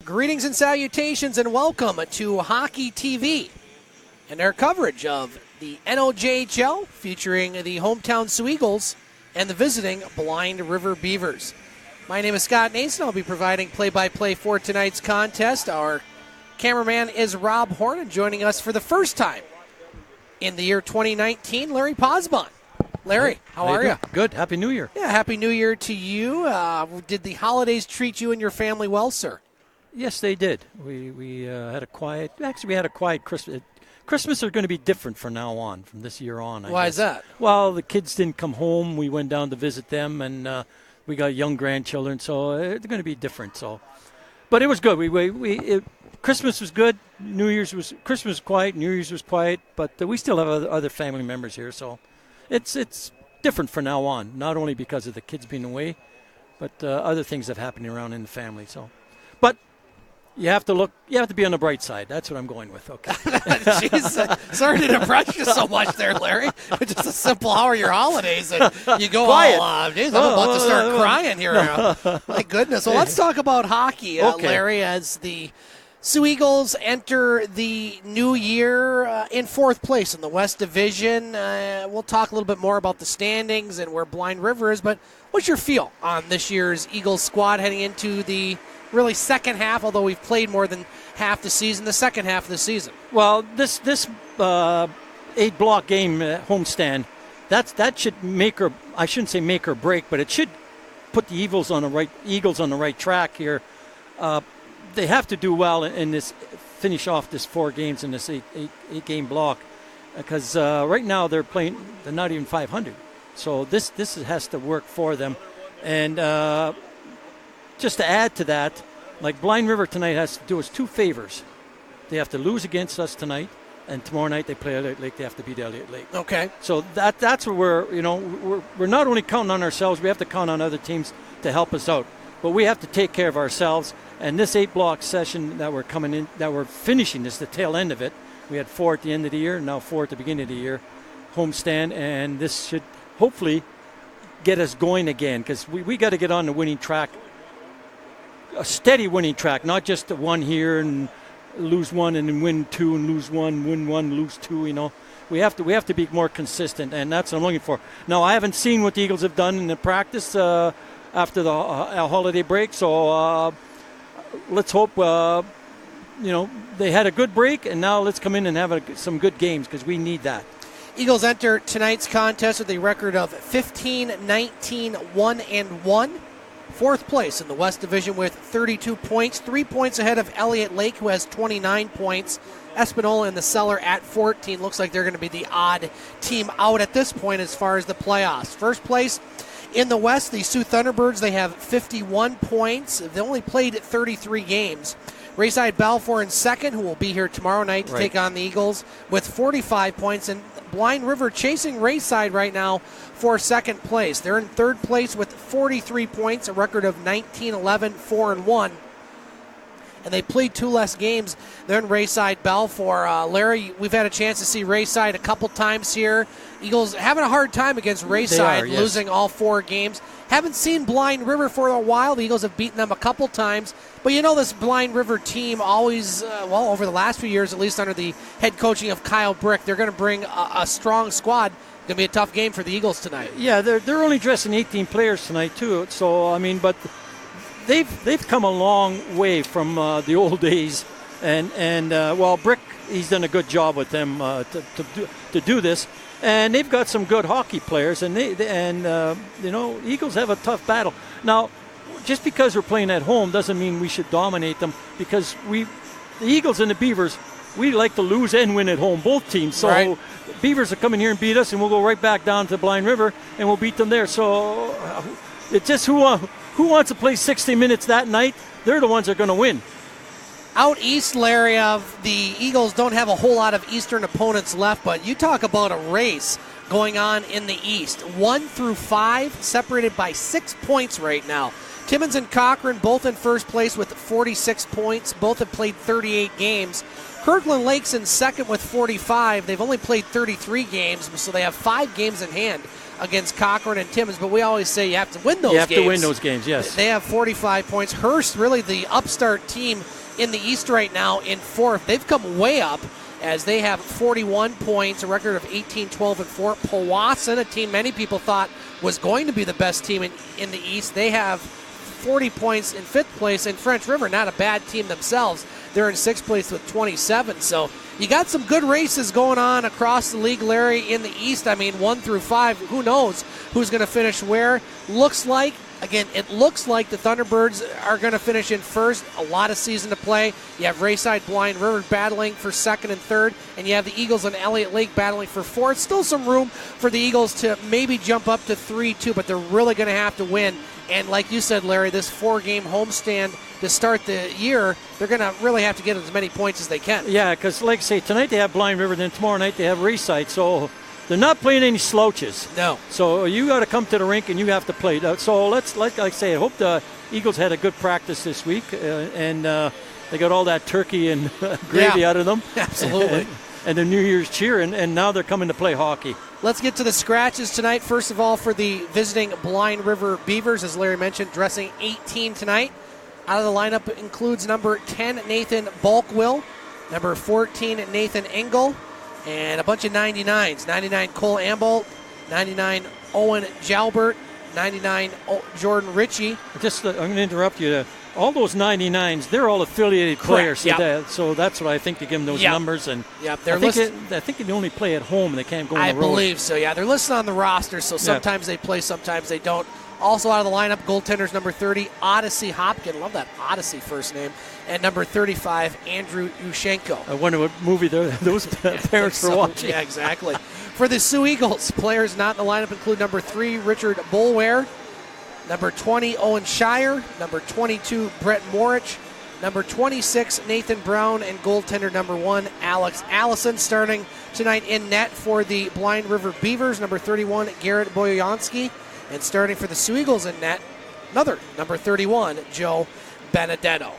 Greetings and salutations and welcome to Hockey TV and our coverage of the NOJHL featuring the hometown Soo Eagles and the visiting Blind River Beavers. My name is Scott Nason. I'll be providing play-by-play for tonight's contest. Our cameraman is Rob Horn, and joining us for the first time in the year 2019, Larry Posbon. Larry, how are you? Good. Happy New Year. Yeah, Happy New Year to you. Did the holidays treat you and your family well, sir? Yes, they did. We had a quiet. Actually, we had a quiet Christmas. Christmas are going to be different from now on, from this year on. Why is that? Well, the kids didn't come home. We went down to visit them, and we got young grandchildren, so it's going to be different. So, but it was good. Christmas was good. Christmas was quiet. New Year's was quiet, but we still have other family members here, so it's different from now on. Not only because of the kids being away, but other things that happened around in the family. So, but. You have to be on the bright side. That's what I'm going with. Okay. Jeez, sorry to depress you so much there, Larry. Just a simple how are your holidays, and you go Quiet. all, geez, I'm about to start crying here. My goodness. Well, let's talk about hockey, Okay. Larry, as the Soo Eagles enter the new year in fourth place in the West Division. We'll talk a little bit more about the standings and where Blind River is, but what's your feel on this year's Eagles squad heading into the really second half, although we've played more than half the season, the second half of the season? Well, this 8-block game homestand, that should make or I shouldn't say make or break, but it should put the Eagles on the right track here. They have to do well in this, finish off this 4 games in this eight game block, because right now they're not even 500. So this has to work for them, and. Just to add to that, like Blind River tonight has to do us 2 favors. They have to lose against us tonight, and tomorrow night they play Elliott Lake. They have to beat Elliott Lake. Okay. So that's where we're not only counting on ourselves, we have to count on other teams to help us out. But we have to take care of ourselves. And this 8-block session that we're finishing is the tail end of it. We had 4 at the end of the year, now 4 at the beginning of the year, homestand, and this should hopefully get us going again, because we got to get on the winning track. A steady winning track, not just the one here and lose 1 and then win 2 and lose 1, win 1, lose 2. We have to be more consistent, and that's what I'm looking for. Now, I haven't seen what the Eagles have done in the practice after the holiday break, so let's hope they had a good break, and now let's come in and have some good games, because we need that. Eagles enter tonight's contest with a record of 15-19, 1-1. Fourth place in the West Division with 32 points, 3 points ahead of Elliott Lake, who has 29 points. Espanola in the cellar at 14. Looks like they're going to be the odd team out at this point as far as the playoffs. First place in the West, the Sioux Thunderbirds, they have 51 points. They only played 33 games. Rayside Balfour in second, who will be here tomorrow night to take on the Eagles, with 45 points. And Blind River chasing Rayside right now for second place. They're in third place with 43 points, a record of 19-11, 4-1. And they played 2 less games than Rayside Balfour. Larry, we've had a chance to see Rayside a couple times here. Eagles having a hard time against Rayside, losing all 4 games. Haven't seen Blind River for a while. The Eagles have beaten them a couple times. But this Blind River team always, over the last few years, at least under the head coaching of Kyle Brick, they're going to bring a strong squad. It's going to be a tough game for the Eagles tonight. Yeah, they're only dressing 18 players tonight, too. So, but they've come a long way from the old days. And Brick, he's done a good job with them to do this. And they've got some good hockey players, and Eagles have a tough battle. Now, just because we're playing at home doesn't mean we should dominate them, because the Eagles and the Beavers, we like to lose and win at home, both teams. So Beavers will come in here and beat us, and we'll go right back down to Blind River, and we'll beat them there. So it's just who wants to play 60 minutes that night, they're the ones that are going to win. Out east, Larry, the Eagles don't have a whole lot of Eastern opponents left, but you talk about a race going on in the East. 1 through 5, separated by 6 points right now. Timmins and Cochran both in first place with 46 points. Both have played 38 games. Kirkland Lake's in second with 45. They've only played 33 games, so they have 5 games in hand against Cochrane and Timmins, but we always say you have to win those games. You have to win those games, yes. They have 45 points. Hearst, really the upstart team in the East right now in fourth. They've come way up as they have 41 points, a record of 18-12-4. Powassan, a team many people thought was going to be the best team in the East, they have 40 points in fifth place. And French River, not a bad team themselves. They're in sixth place with 27. So you got some good races going on across the league, Larry, in the East. I mean, 1 through 5, who knows who's going to finish where. It looks like the Thunderbirds are going to finish in first. A lot of season to play. You have Rayside Blind River battling for second and third, and you have the Eagles and Elliott Lake battling for fourth. Still some room for the Eagles to maybe jump up to 3-2, but they're really going to have to win. And like you said, Larry, this 4-game homestand to start the year, they're going to really have to get as many points as they can. Yeah, because like I say, tonight they have Blind River, then tomorrow night they have Rayside, so they're not playing any slouches. No. So you got to come to the rink and you have to play. So like I say, I hope the Eagles had a good practice this week and they got all that turkey and gravy out of them. Absolutely. And the New Year's cheer, and now they're coming to play hockey. Let's get to the scratches tonight. First of all, for the visiting Blind River Beavers, as Larry mentioned, dressing 18 tonight. Out of the lineup includes number 10, Nathan Balkwill, number 14, Nathan Engel, and a bunch of 99s. 99 Cole Ambolt, 99 Owen Jalbert, 99 Jordan Ritchie. I'm going to interrupt you. All those 99s, they're all affiliated players. Yep. So that's what I think to give them those numbers. And they're I think they only play at home and they can't go on the road. I believe so, yeah. They're listed on the roster, so sometimes they play, sometimes they don't. Also out of the lineup, goaltenders number 30, Odyssey Hopkin. Love that Odyssey first name. And number 35, Andrew Ushenko. I wonder what movie those parents were watching. Yeah, exactly. For the Soo Eagles, players not in the lineup include number 3, Richard Bulware, number 20, Owen Shire, number 22, Brett Morich, number 26, Nathan Brown, and goaltender number 1, Alex Allison. Starting tonight in net for the Blind River Beavers, number 31, Garrett Boyansky. And starting for the Soo Eagles in net, another number 31, Joe Benedetto.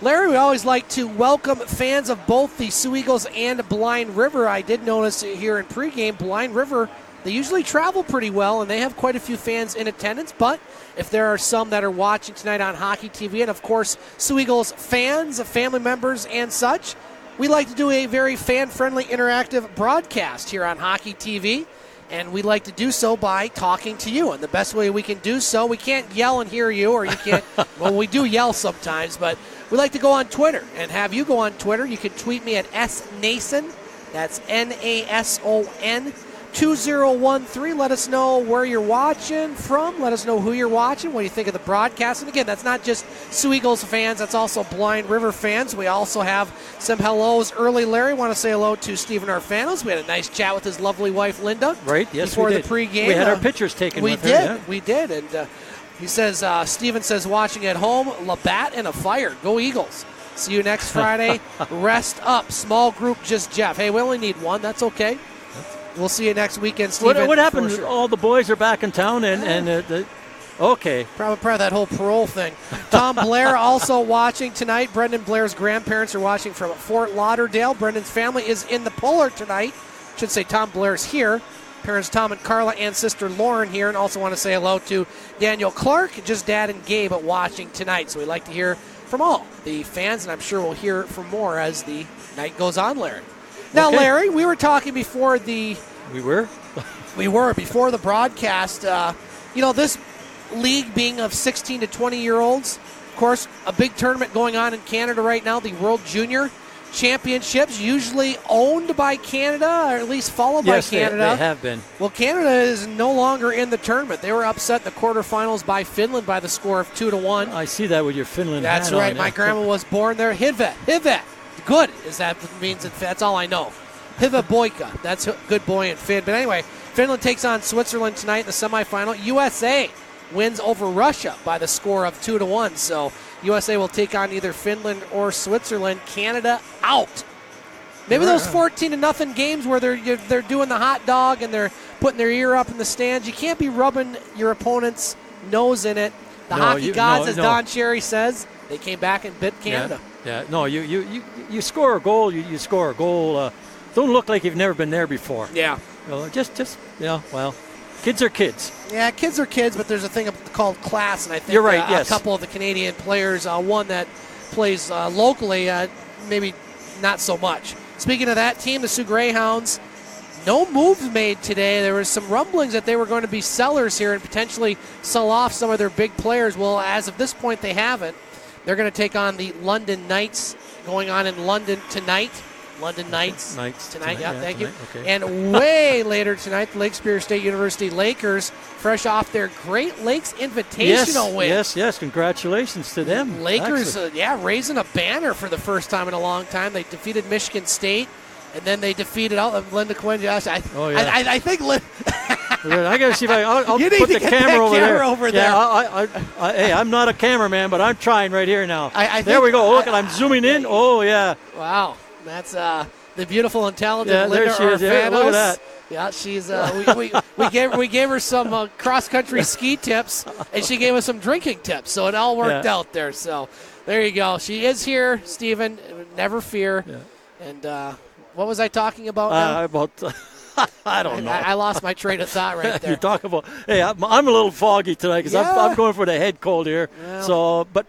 Larry, we always like to welcome fans of both the Soo Eagles and Blind River. I did notice here in pregame, Blind River, they usually travel pretty well, and they have quite a few fans in attendance. But if there are some that are watching tonight on Hockey TV, and of course, Soo Eagles fans, family members, and such, we like to do a very fan-friendly, interactive broadcast here on Hockey TV. And we like to do so by talking to you. And the best way we can do so, we can't yell and hear you, or you can't, well, we do yell sometimes, but we like to go on Twitter and have you go on Twitter. You can tweet me at snason, that's Nason 2013. Let us know where you're watching from. Let us know who you're watching, what you think of the broadcast. And again, that's not just Soo Eagles fans, that's also Blind River fans. We also have some hellos early. Larry, want to say hello to Stephen Arfanos. We had a nice chat with his lovely wife, Linda. Right, yes, before we did. The pregame. We had our pictures taken with her. Yeah. We did. And he says, Stephen says, watching at home, Labatt and a fire. Go Eagles. See you next Friday. Rest up. Small group, just Jeff. Hey, we only need one. That's okay. We'll see you next weekend, Stephen. What happened? Sure. All the boys are back in town, okay. Probably that whole parole thing. Tom Blair also watching tonight. Brendan Blair's grandparents are watching from Fort Lauderdale. Brendan's family is in the Pullar tonight. Should say Tom Blair's here. Parents Tom and Carla and sister Lauren here. And also want to say hello to Daniel Clark, just Dad and Gabe watching tonight. So we'd like to hear from all the fans, and I'm sure we'll hear from more as the night goes on, Larry. Now, okay. Larry, we were talking before the... We were? We were, before the broadcast. This league being of 16 to 20-year-olds, of course, a big tournament going on in Canada right now, the World Junior Championships, usually owned by Canada, or at least followed by Canada. Yes, they have been. Well, Canada is no longer in the tournament. They were upset in the quarterfinals by Finland by the score of 2-1. I see that with your Finland That's hat right. on. My grandma was born there. Hivet. Good, is that means that's all I know. Hiva Boyka, that's a good boy in Finn. But anyway, Finland takes on Switzerland tonight in the semifinal. USA wins over Russia by the score of 2-1. So USA will take on either Finland or Switzerland. Canada out. Maybe those 14-0 games where they're doing the hot dog and they're putting their ear up in the stands. You can't be rubbing your opponent's nose in it. Hockey gods, as Don Cherry says, they came back and bit Canada. Yeah. No, you score a goal. You score a goal. Don't look like you've never been there before. Yeah. Well. Kids are kids. Yeah, kids are kids, but there's a thing called class, and I think You're right, yes. a couple of the Canadian players, one that plays locally, maybe not so much. Speaking of that team, the Sioux Greyhounds, no moves made today. There was some rumblings that they were going to be sellers here and potentially sell off some of their big players. Well, as of this point, they haven't. They're going to take on the London Knights, going on in London tonight. London Knights tonight. Yeah, thank you. Okay. And way later tonight, the Lake Superior State University Lakers, fresh off their Great Lakes Invitational win. Yes. Congratulations to them. Lakers, raising a banner for the first time in a long time. They defeated Michigan State, and then they defeated Linda Quinn. Josh, I think. I got to see if I'll you put the camera over there. Yeah, hey, I'm not a cameraman, but I'm trying right here now. There we go. Look, I'm zooming in. Oh, yeah. Wow. That's the beautiful and talented Linda there she is. Orfanos. Look at that. Yeah, she's. We gave her some cross country ski tips, and she gave us some drinking tips. So it all worked out there. So there you go. She is here, Stephen. Never fear. Yeah. And what was I talking about now? I don't know. I lost my train of thought right there. You talk about. Hey, I'm a little foggy tonight because I'm going for the head cold here. Well, but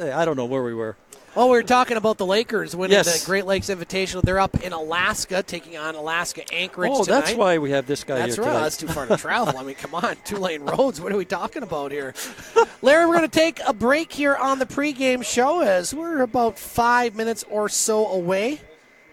I don't know where we were. Oh, we were talking about the Lakers winning the Great Lakes Invitational. They're up in Alaska, taking on Alaska Anchorage tonight. That's why we have this guy here today. That's too far to travel. I mean, come on, 2-lane roads. What are we talking about here? Larry, we're going to take a break here on the pregame show as we're about 5 minutes or so away.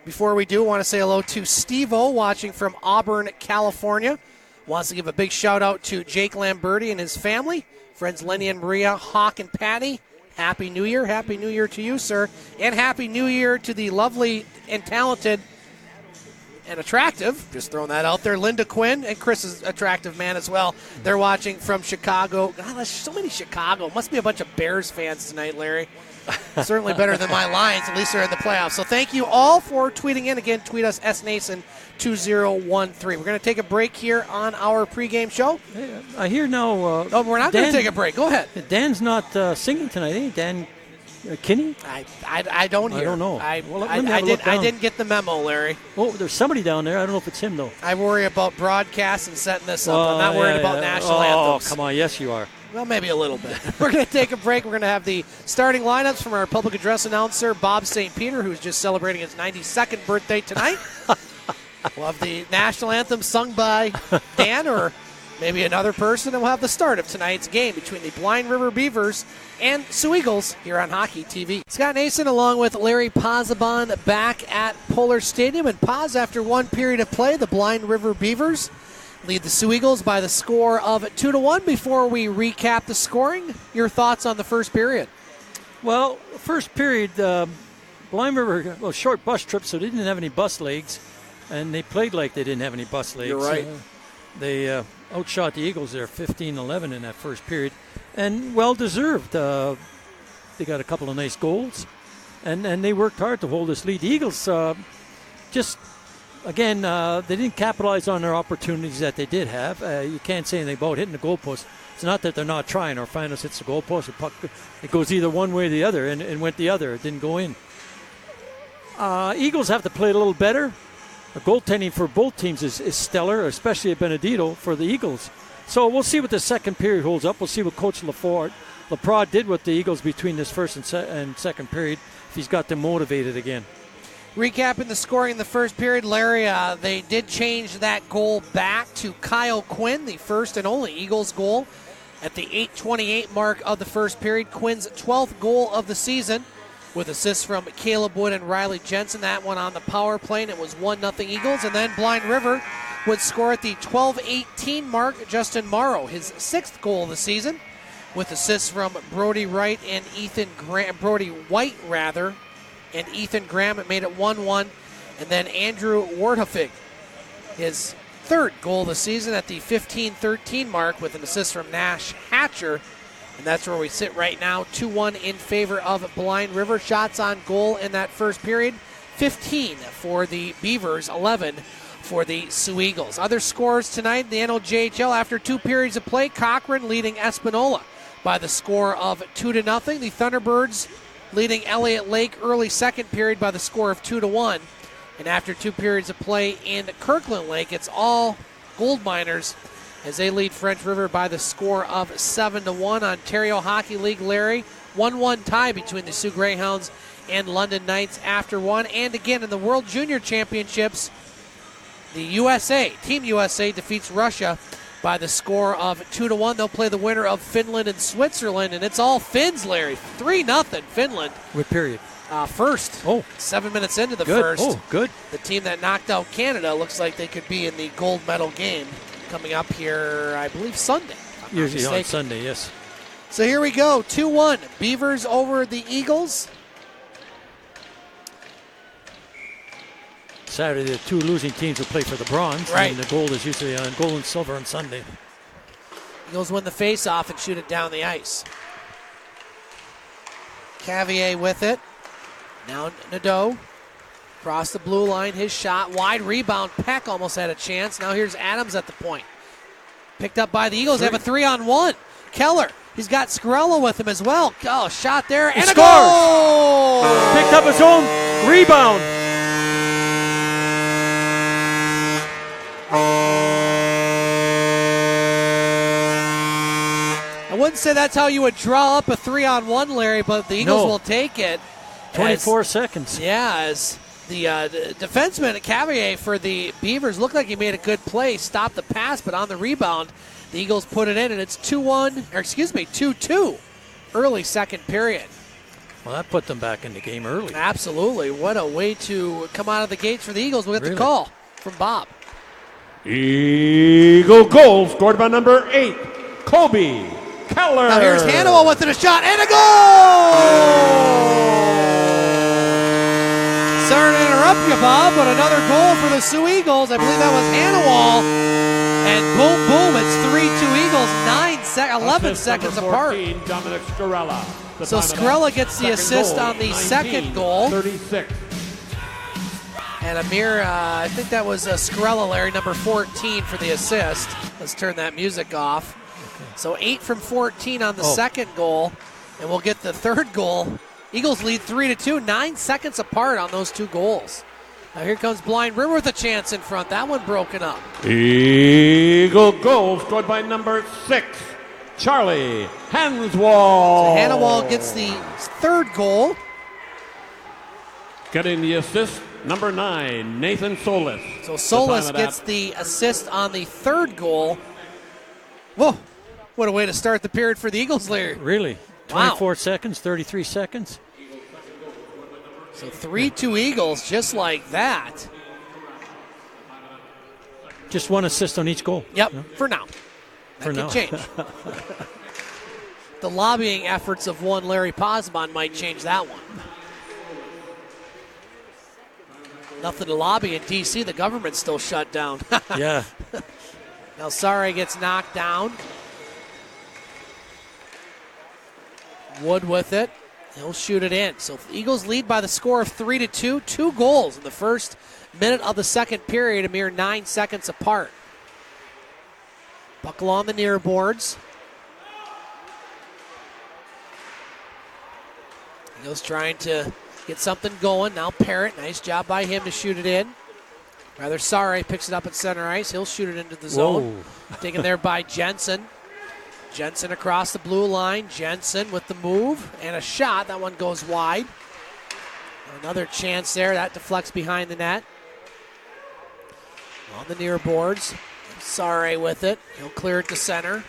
Before we do, I want to say hello to Steve-O watching from Auburn, California. Wants to give a big shout-out to Jake Lamberti and his family, friends Lenny and Maria, Hawk and Patty. Happy New Year. Happy New Year to you, sir. And Happy New Year to the lovely and talented and attractive, just throwing that out there, Linda Quinn, and Chris is attractive man as well. They're watching from Chicago. God, there's so many Chicago. Must be a bunch of Bears fans tonight, Larry. Certainly better than my Lions. At least they're in the playoffs. So thank you all for tweeting in. Again, tweet us, SNason2013. We're going to take a break here on our pregame show. Hey, I hear now. No, we're not going to take a break. Go ahead. Dan's not singing tonight, eh? Dan Kinney? I don't hear. I don't know. I didn't get the memo, Larry. Oh, there's somebody down there. I don't know if it's him, though. I worry about broadcasts and setting this up. I'm not worried about national anthems. Oh, come on. Yes, you are. Well, maybe a little bit. We're going to take a break. We're going to have the starting lineups from our public address announcer, Bob St. Peter, who's just celebrating his 92nd birthday tonight. We'll have the national anthem sung by Dan or maybe another person, and we'll have the start of tonight's game between the Blind River Beavers and Soo Eagles here on Hockey TV. Scott Nason along with Larry Pozzebon back at Pullar Stadium. And Poz, after one period of play, the Blind River Beavers lead the Soo Eagles by the score of 2-1. Before we recap the scoring, your thoughts on the first period? Well, first period, Blind River, short bus trip, so they didn't have any bus legs, and they played like they didn't have any bus legs. You're right. They outshot the Eagles there 15-11 in that first period, and well-deserved. They got a couple of nice goals, and they worked hard to hold this lead. The Eagles Again, they didn't capitalize on their opportunities that they did have. You can't say anything about hitting the goalpost. It's not that they're not trying. Orfanos hits the goalpost. The puck, it goes either one way or the other, and went the other. It didn't go in. Eagles have to play a little better. The goaltending for both teams is stellar, especially at Benedito for the Eagles. So we'll see what the second period holds up. We'll see what Coach Laprade did with the Eagles between this first and second period, if he's got them motivated again. Recapping the scoring in the first period, Larry, they did change that goal back to Kyle Quinn, the first and only Eagles goal at the 8:28 mark of the first period. Quinn's 12th goal of the season with assists from Caleb Wood and Riley Jensen. That one on the power play, and it was 1-0 Eagles. And then Blind River would score at the 12:18 mark. Justin Morrow, his 6th goal of the season with assists from Brody White and Ethan Graham. It made it 1-1. And then Andrew Warthofig, his 3rd goal of the season at the 15:13 mark with an assist from Nash Hatcher. And that's where we sit right now, 2-1 in favor of Blind River. Shots on goal in that first period, 15 for the Beavers, 11 for the Soo Eagles. Other scores tonight in the NLJHL after 2 periods of play, Cochrane leading Espanola by the score of 2-0. The Thunderbirds leading Elliott Lake early second period by the score of 2-1. And after 2 periods of play in Kirkland Lake, it's all gold miners as they lead French River by the score of 7-1. Ontario Hockey League, Larry, 1-1 tie between the Sioux Greyhounds and London Knights after one. And again, in the World Junior Championships, the USA, Team USA, defeats Russia by the score of 2-1. They'll play the winner of Finland and Switzerland, and it's all Finns, Larry. 3-0 Finland. What period? First. 7 minutes into the first. Oh, good. The team that knocked out Canada looks like they could be in the gold medal game coming up here, I believe, Sunday. Usually on Sunday, yes. So here we go, 2-1. Beavers over the Eagles. Saturday, the two losing teams will play for the bronze. Right. And the gold is usually on gold and silver on Sunday. Eagles win the face-off and shoot it down the ice. Cavier with it. Now Nadeau. Across the blue line, his shot. Wide rebound. Peck almost had a chance. Now here's Adams at the point. Picked up by the Eagles. They have a 3-on-1. Keller. He's got Scarella with him as well. Oh, shot there. And a goal! Picked up his own rebound. I wouldn't say that's how you would draw up a 3-on-1, Larry, but the Eagles will take it. 24 seconds. Yeah, as the defenseman at Cavier for the Beavers looked like he made a good play, stopped the pass, but on the rebound, the Eagles put it in, and it's 2-2, early second period. Well, that put them back in the game early. Absolutely. What a way to come out of the gates for the Eagles. We'll get the call from Bob. Eagle goal scored by number 8, Kobe Keller. Now here's Hannibal with it, a shot, and a goal! Sorry to interrupt you, Bob, but another goal for the Sioux Eagles. I believe that was Hannibal. And boom, boom, it's 3-2 Eagles, 11 seconds apart. Dominic Scarella. So Scarella gets the assist on the second goal. 36. And Amir, I think that was Scarella, Larry, number 14 for the assist. Let's turn that music off. So 8 from 14 on the second goal, and we'll get the third goal. Eagles lead 3-2, 9 seconds apart on those two goals. Now here comes Blind River with a chance in front. That one broken up. Eagle goal scored by number 6, Charlie Hanswall. So Hannibal gets the third goal. Getting the assist, number 9, Nathan Solis. So Solis gets the assist on the third goal. Whoa, what a way to start the period for the Eagles, Larry. Really? 24 seconds, 33 seconds. So 3-2 Eagles just like that. Just one assist on each goal. Yep, for now. For now. That can change. The lobbying efforts of one Larry Posbon might change that one. Nothing to lobby in D.C. The government's still shut down. Yeah. Now Sare gets knocked down. Wood with it. He'll shoot it in. So the Eagles lead by the score of 3-2. 2 goals in the first minute of the second period, a mere 9 seconds apart. Buckle on the near boards. Eagles trying to get something going. Now Parrott, nice job by him to shoot it in. Rather Sare picks it up at center ice. He'll shoot it into the zone. Taken there by Jensen. Jensen across the blue line. Jensen with the move and a shot. That one goes wide. Another chance there. That deflects behind the net. On the near boards. Sare with it. He'll clear it to center.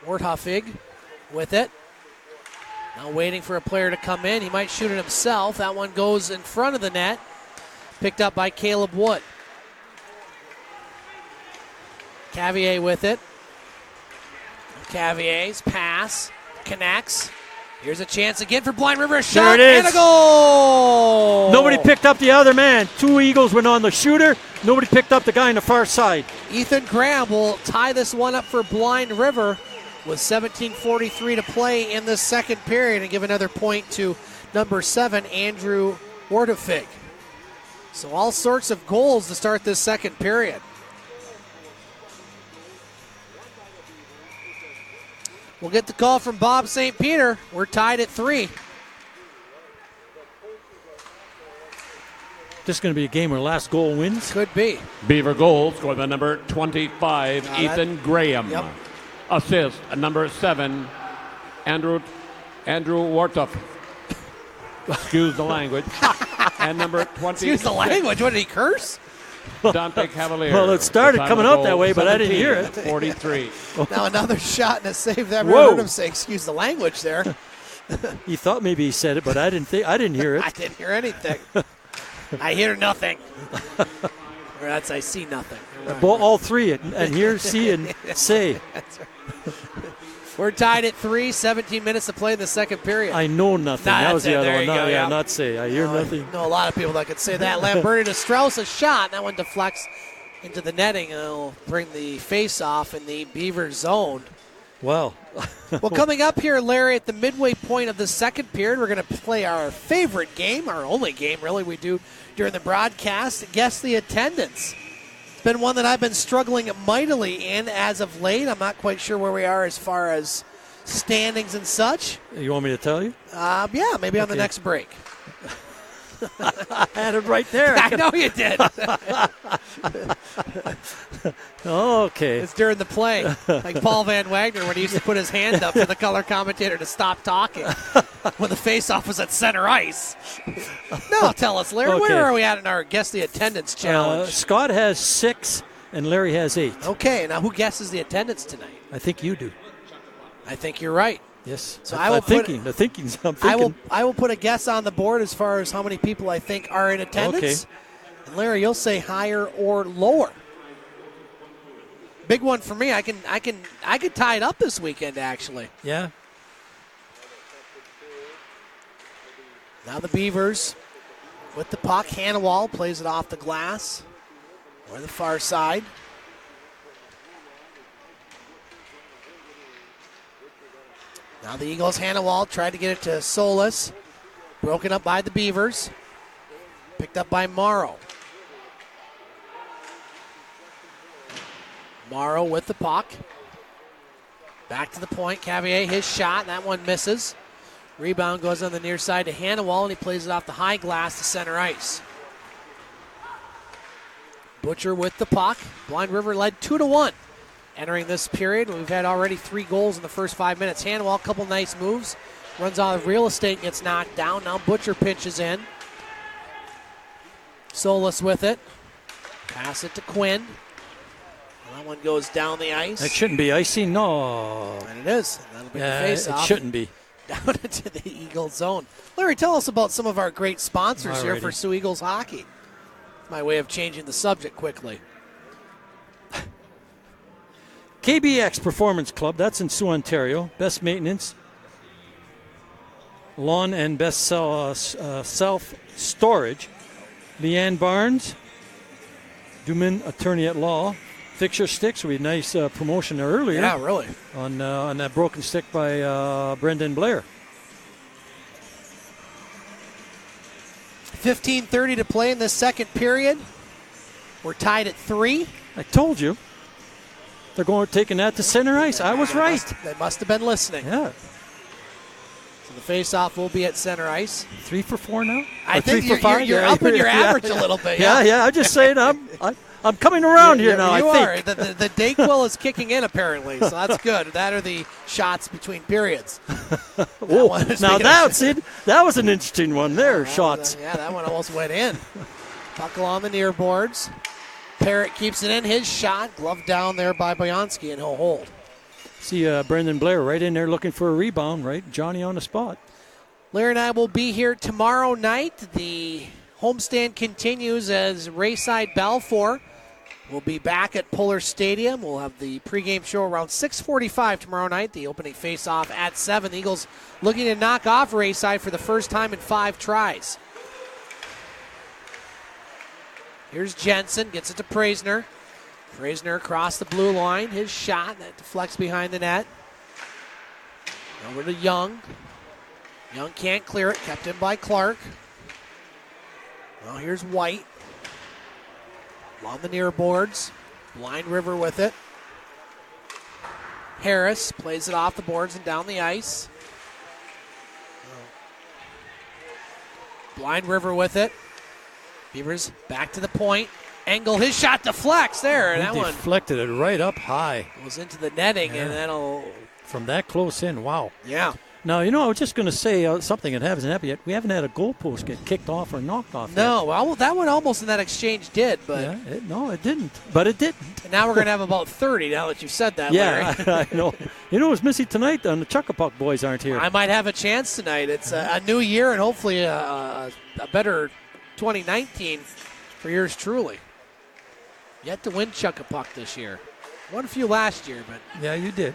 Werthufig with it. Now waiting for a player to come in. He might shoot it himself. That one goes in front of the net. Picked up by Caleb Wood. Cavier with it. Cavier's pass connects. Here's a chance again for Blind River. A shot there it is. And a goal. Nobody picked up the other man. 2 Eagles went on the shooter. Nobody picked up the guy on the far side. Ethan Graham will tie this one up for Blind River with 17:43 to play in the second period and give another point to number 7, Andrew Werthufig. So all sorts of goals to start this second period. We'll get the call from Bob St. Peter. We're tied at 3. This is going to be a game where last goal wins. Could be. Beaver goal scored by number 25, Ethan Graham. Yep. Assist, number 7, Andrew Wartuff. Excuse the language. And number 20. Excuse the language. What, did he curse? Dante Cavalier. Well, it started coming out that way, but I didn't hear it. 43. Now another shot and a save. I've Whoa. heard him say, excuse the language there. He thought maybe he said it, but I didn't hear it. I didn't hear anything. I hear nothing. Or that's I see nothing. All three, and hear, see, and say. That's right. We're tied at 3, 17 minutes to play in the second period. I know nothing. That was the other one. Not say. I hear nothing. I know a lot of people that could say that. Lamberti to Strauss, a shot. And that one deflects into the netting. And it'll bring the face-off in the Beaver zone. Wow. Well, coming up here, Larry, at the midway point of the second period, we're going to play our favorite game, our only game, really, we do during the broadcast. Guess the attendance. It's been one that I've been struggling mightily in as of late. I'm not quite sure where we are as far as standings and such. You want me to tell you? Yeah, maybe on the next break. I had it right there. I know you did. Okay. It's during the play, like Paul Van Wagner when he used to put his hand up for the color commentator to stop talking when the face-off was at center ice. No, tell us, Larry, Okay. where are we at in our Guess the Attendance challenge? Scott has 6, and Larry has 8. Okay, now who guesses the attendance tonight? I think you do. I think you're right. Yes. So I'm thinking. I will put a guess on the board as far as how many people I think are in attendance. Okay. And Larry, you'll say higher or lower. Big one for me. I could tie it up this weekend actually. Yeah. Now the Beavers with the puck. Hannawall plays it off the glass or the far side. Now the Eagles, Hannawall tried to get it to Solis. Broken up by the Beavers. Picked up by Morrow. Morrow with the puck. Back to the point. Cavier, his shot. That one misses. Rebound goes on the near side to Hannawall, and he plays it off the high glass to center ice. Butcher with the puck. Blind River led 2-1. Entering this period, we've had already 3 goals in the first 5 minutes. Hannawall, a couple nice moves. Runs out of real estate, gets knocked down. Now Butcher pinches in. Solis with it. Pass it to Quinn. That one goes down the ice. It shouldn't be icy. No. And it is. That'll be the face-off. It shouldn't be. Down into the Eagle zone. Larry, tell us about some of our great sponsors here for Soo Eagles hockey. My way of changing the subject quickly. KBX Performance Club, that's in Soo, Ontario. Best maintenance, lawn, and best self-storage. Leanne Barnes, Duman Attorney at Law. Fixture sticks, we had a nice promotion there earlier. Yeah, really. On that broken stick by Brendan Blair. 15:30 to play in this second period. We're tied at 3. I told you. They're taking that to center ice. I was right. They must have been listening. Yeah. So the face-off will be at center ice. 3 for 4 now? I Or think 3 for 5? you're upping your average a little bit. Yeah. I'm just saying I'm coming around here now, you I think. are. The Dayquil is kicking in, apparently, so that's good. That are the shots between periods. That was an interesting one there, shots. That one almost went in. Puck along the near boards. Parrott keeps it in. His shot, gloved down there by Boyansky, and he'll hold. See Brendan Blair right in there looking for a rebound, right? Johnny on the spot. Larry and I will be here tomorrow night. The homestand continues as Rayside Balfour will be back at Pullar Stadium. We'll have the pregame show around 6:45 tomorrow night. The opening face-off at 7. The Eagles looking to knock off Rayside for the first time in 5 tries. Here's Jensen, gets it to Praisner. Praisner across the blue line. His shot, that deflects behind the net. Over to Young. Young can't clear it, kept in by Clark. Well, here's White. Along the near boards. Blind River with it. Harris plays it off the boards and down the ice. Blind River with it. Beavers back to the point. Engel, his shot deflects there. He That one deflected it right up high. goes into the netting, and that'll. From that close in, wow. Yeah. Now, I was just going to say something that hasn't happened yet. We haven't had a goalpost get kicked off or knocked off No, yet. well, that one almost in that exchange did, but. Yeah, it didn't. But it didn't. And now we're going to have about 30 now that you've said that, Yeah, Larry. I know. What's missing tonight? The Chuckapuck boys aren't here. I might have a chance tonight. It's a new year and hopefully a better 2019 for yours truly. Yet to win Chuckapuck this year. Won a few last year, but. Yeah, you did.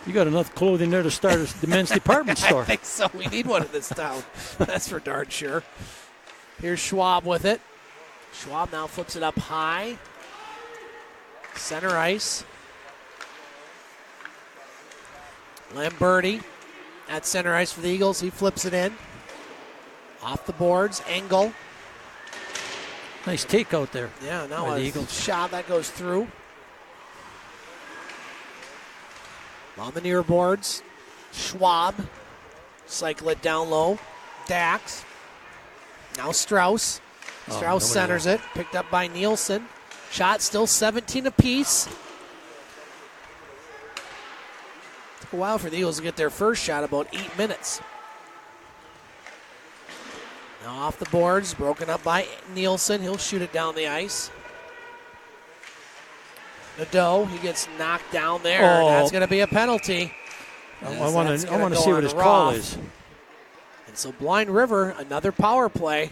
You got enough clothing there to start the men's department store. I think so. We need one in this town. That's for darn sure. Here's Schwab with it. Schwab now flips it up high. Center ice. Lamberti at center ice for the Eagles. He flips it in. Off the boards. Engel. Nice takeout there. Yeah, now by a the Eagles. shot that goes through. On the near boards, Schwab. Cycle it down low. Dax. Now Strauss. Strauss centers it. Picked up by Nielsen. Shot still 17 apiece. Took a while for the Eagles to get their first shot, about 8 minutes. Now off the boards, broken up by Nielsen. He'll shoot it down the ice. Nadeau, he gets knocked down there. That's going to be a penalty. I want to see what his call is. And so Blind River, another power play.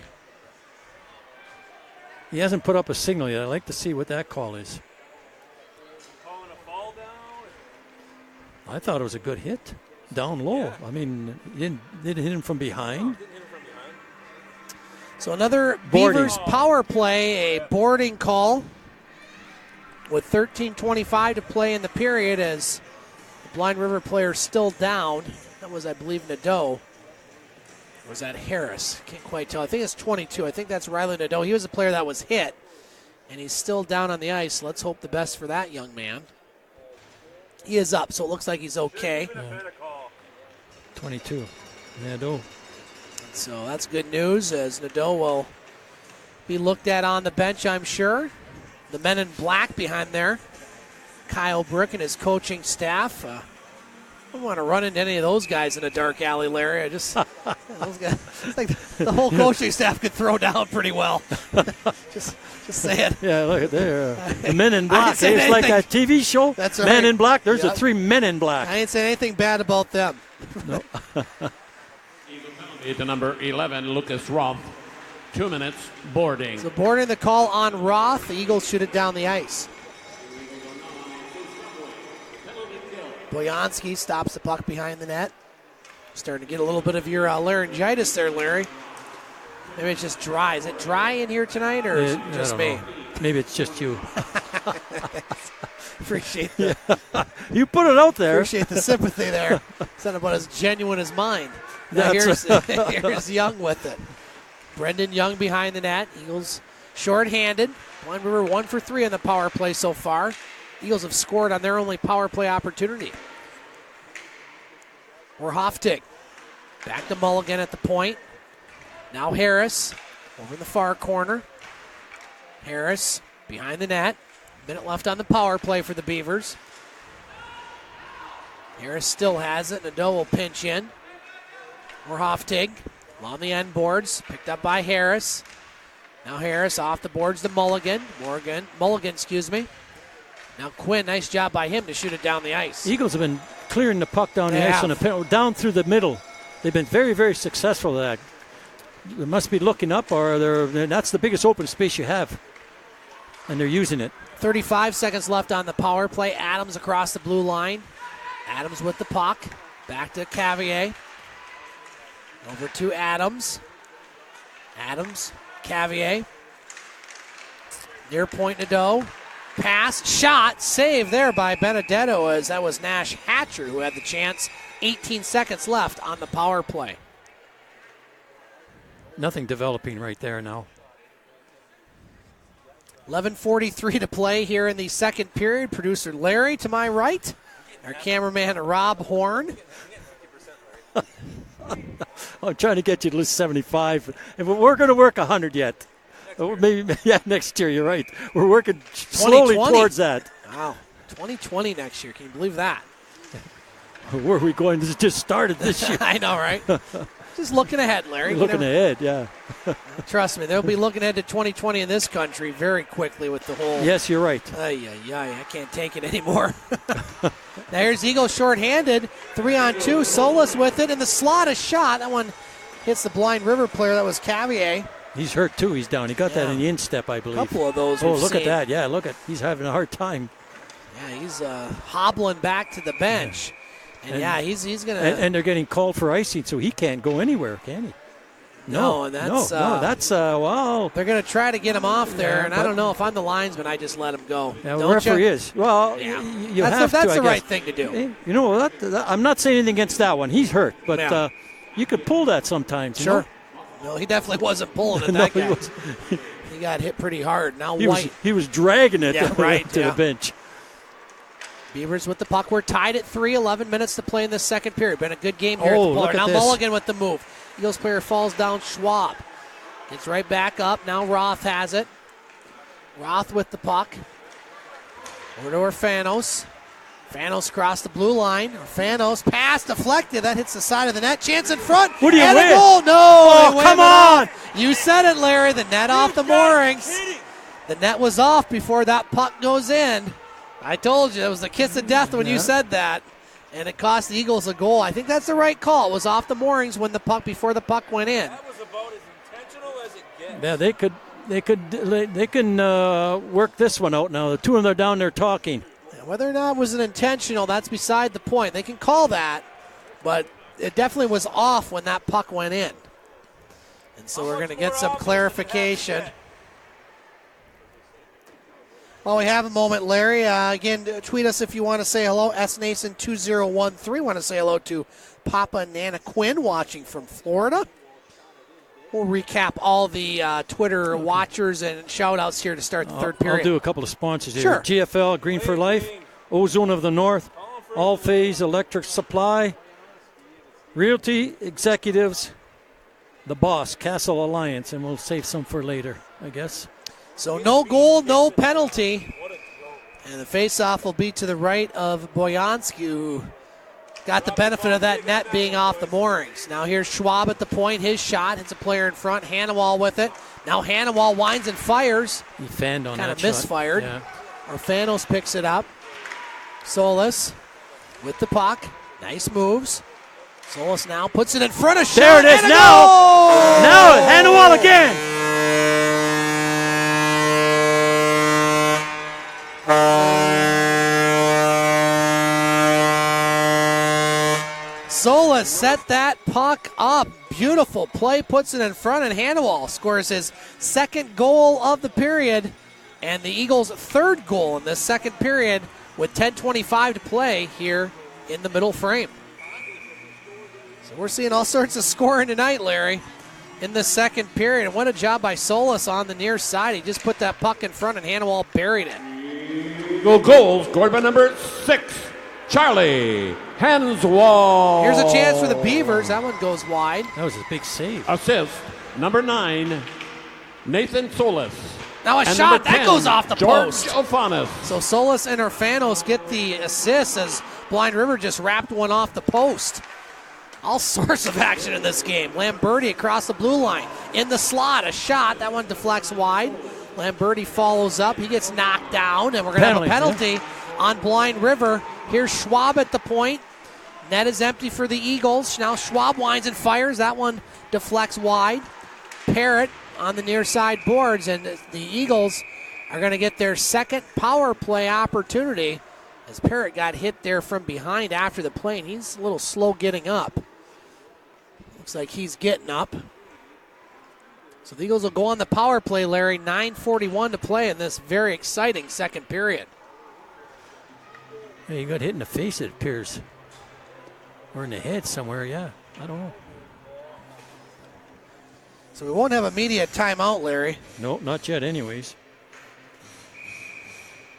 He hasn't put up a signal yet. I'd like to see what that call is. Calling a fall down? I thought it was a good hit. Down low. Yeah. I mean, didn't hit him from behind. So another Boarding. Beavers power play, a boarding call with 13:25 to play in the period as the Blind River player still down. That was, I believe, Nadeau. Or was that Harris? Can't quite tell. I think it's 22. I think that's Riley Nadeau. He was a player that was hit, and he's still down on the ice. Let's hope the best for that young man. He is up, so it looks like he's okay. 22. Nadeau. So that's good news, as Nadeau will be looked at on the bench, I'm sure. The men in black behind there, Kyle Brick and his coaching staff. I don't want to run into any of those guys in a dark alley, Larry. I just, those guys, it's like the whole coaching staff could throw down pretty well. just saying. Yeah, look at there. The Men in Black. It's anything. like that TV show. That's right. Men in Black. There's the Yep. 3 Men in Black. I ain't saying anything bad about them. No. To number 11, Lucas Roth. 2 minutes, boarding. So boarding the call on Roth. The Eagles shoot it down the ice. Boyansky stops the puck behind the net. Starting to get a little bit of your laryngitis there, Larry. Maybe it's just dry. Is it dry in here tonight, or is it just me? Know. Maybe it's just you. Appreciate that. You put it out there. Appreciate the sympathy there. It's not about as genuine as mine. Now That's here's Young with it. Brendan Young behind the net. Eagles shorthanded. Blind River 1 for 3 on the power play so far. Eagles have scored on their only power play opportunity. Or Hoftig. Back to Mulligan at the point. Now Harris over in the far corner. Harris behind the net. Minute left on the power play for the Beavers. Harris still has it. Nadeau will pinch in. Or Hoftig along the end boards. Picked up by Harris. Now Harris off the boards to Mulligan. Mulligan, excuse me. Now Quinn, nice job by him to shoot it down the ice. Eagles have been clearing the puck down the ice on the down through the middle. They've been very, very successful at that. They must be looking up, or that's the biggest open space you have, and they're using it. 35 seconds left on the power play. Adams across the blue line. Adams with the puck. Back to Cavier. Over to Adams. Adams, Cavier. Near point Nadeau. Pass, shot, save there by Benedetto, as that was Nash Hatcher who had the chance. 18 seconds left on the power play. Nothing developing right there now. 11:43 to play here in the second period. Producer Larry to my right. Our cameraman Rob Horn. I'm trying to get you to list 75. And we're going to work 100 yet. Oh, maybe, yeah, next year, you're right. We're working slowly towards that. Wow, 2020 next year. Can you believe that? Where are we going? This just started this year. I know, right? Just looking ahead, Larry. Looking ahead, yeah. Trust me, they'll be looking ahead to 2020 in this country very quickly with the whole. Yes, you're right. I can't take it anymore. Now here's Eagles shorthanded, 3-on-2. Solis with it in the slot, a shot. That one hits the Blind River player. That was Cavier. He's hurt too. He's down. He got that in the instep, I believe. A couple of those. Oh, look at that. Yeah, look at. He's having a hard time. Yeah, he's hobbling back to the bench. And he's going to. And they're getting called for icing, so he can't go anywhere, can he? No, that's wow. They're going to try to get him off there, and I don't know if I'm the linesman, I just let him go. Yeah, the referee is. Well, you have to. That's the right thing to do. You know, I'm not saying anything against that one. He's hurt, but you could pull that sometimes. Sure. You know? No, he definitely wasn't pulling it. That guy. He got hit pretty hard. Now he was dragging it to the bench. Beavers with the puck. We're tied at 3, 11 minutes to play in the second period. Been a good game here at the Pullar. Look at now this. Mulligan with the move. Eagles player falls down. Schwab gets right back up. Now Roth has it. Roth with the puck. Over to Orfanos. Fanos crossed the blue line. Orfanos pass deflected. That hits the side of the net. Chance in front. What do you and win? A goal. No. Oh, come on. You said it, Larry. The net off the moorings. The net was off before that puck goes in. I told you, it was the kiss of death when you said that, and it cost the Eagles a goal. I think that's the right call. It was off the moorings before the puck went in. That was about as intentional as it gets. Yeah, they can work this one out now. The two of them are down there talking. Whether or not it was an intentional, that's beside the point. They can call that, but it definitely was off when that puck went in. And so we're going to get some clarification. Well, we have a moment, Larry. Again, tweet us if you want to say hello. SNason2013. Want to say hello to Papa and Nana Quinn watching from Florida. We'll recap all the Twitter watchers and shout-outs here to start the third period. I'll do a couple of sponsors here. Sure. GFL, Green for Life, Ozone of the North, All Phase Electric Supply, Realty Executives, The Boss, Castle Alliance, and we'll save some for later, I guess. So no goal, no penalty. And the face-off will be to the right of Boyansky, who got the benefit of that net being off the moorings. Now here's Schwab at the point. His shot hits a player in front. Hannawal with it. Now Hannawal winds and fires. He fanned on kind that of misfired. Yeah. Orfanos picks it up. Solis with the puck. Nice moves. Solis now puts it in front of shot. There it is now. Now Hannawal again. Solis set that puck up. Beautiful play, puts it in front, and Hannawal scores his second goal of the period, and the Eagles' third goal in this second period with 10:25 to play here in the middle frame. So we're seeing all sorts of scoring tonight, Larry, in the second period. And what a job by Solis on the near side. He just put that puck in front, and Hannawal buried it. Goal scored by number 6, Charlie Hanswall. Here's a chance for the Beavers. That one goes wide. That was a big save. Assist, number 9, Nathan Solis. Now a And shot. number That 10, goes off the George post. Ofanis. So Solis and Orfanos get the assist as Blind River just wrapped one off the post. All sorts of action in this game. Lamberti across the blue line. In the slot, a shot. That one deflects wide. Lamberti follows up. He gets knocked down, and we're going to have a penalty on Blind River. Here's Schwab at the point. Net is empty for the Eagles. Now Schwab winds and fires. That one deflects wide. Parrott on the near side boards, and the Eagles are going to get their second power play opportunity as Parrott got hit there from behind after the play, and he's a little slow getting up. Looks like he's getting up. So the Eagles will go on the power play, Larry. 9:41 to play in this very exciting second period. Yeah, he got hit in the face, it appears. Or in the head somewhere, yeah. I don't know. So we won't have immediate timeout, Larry. No, not yet anyways.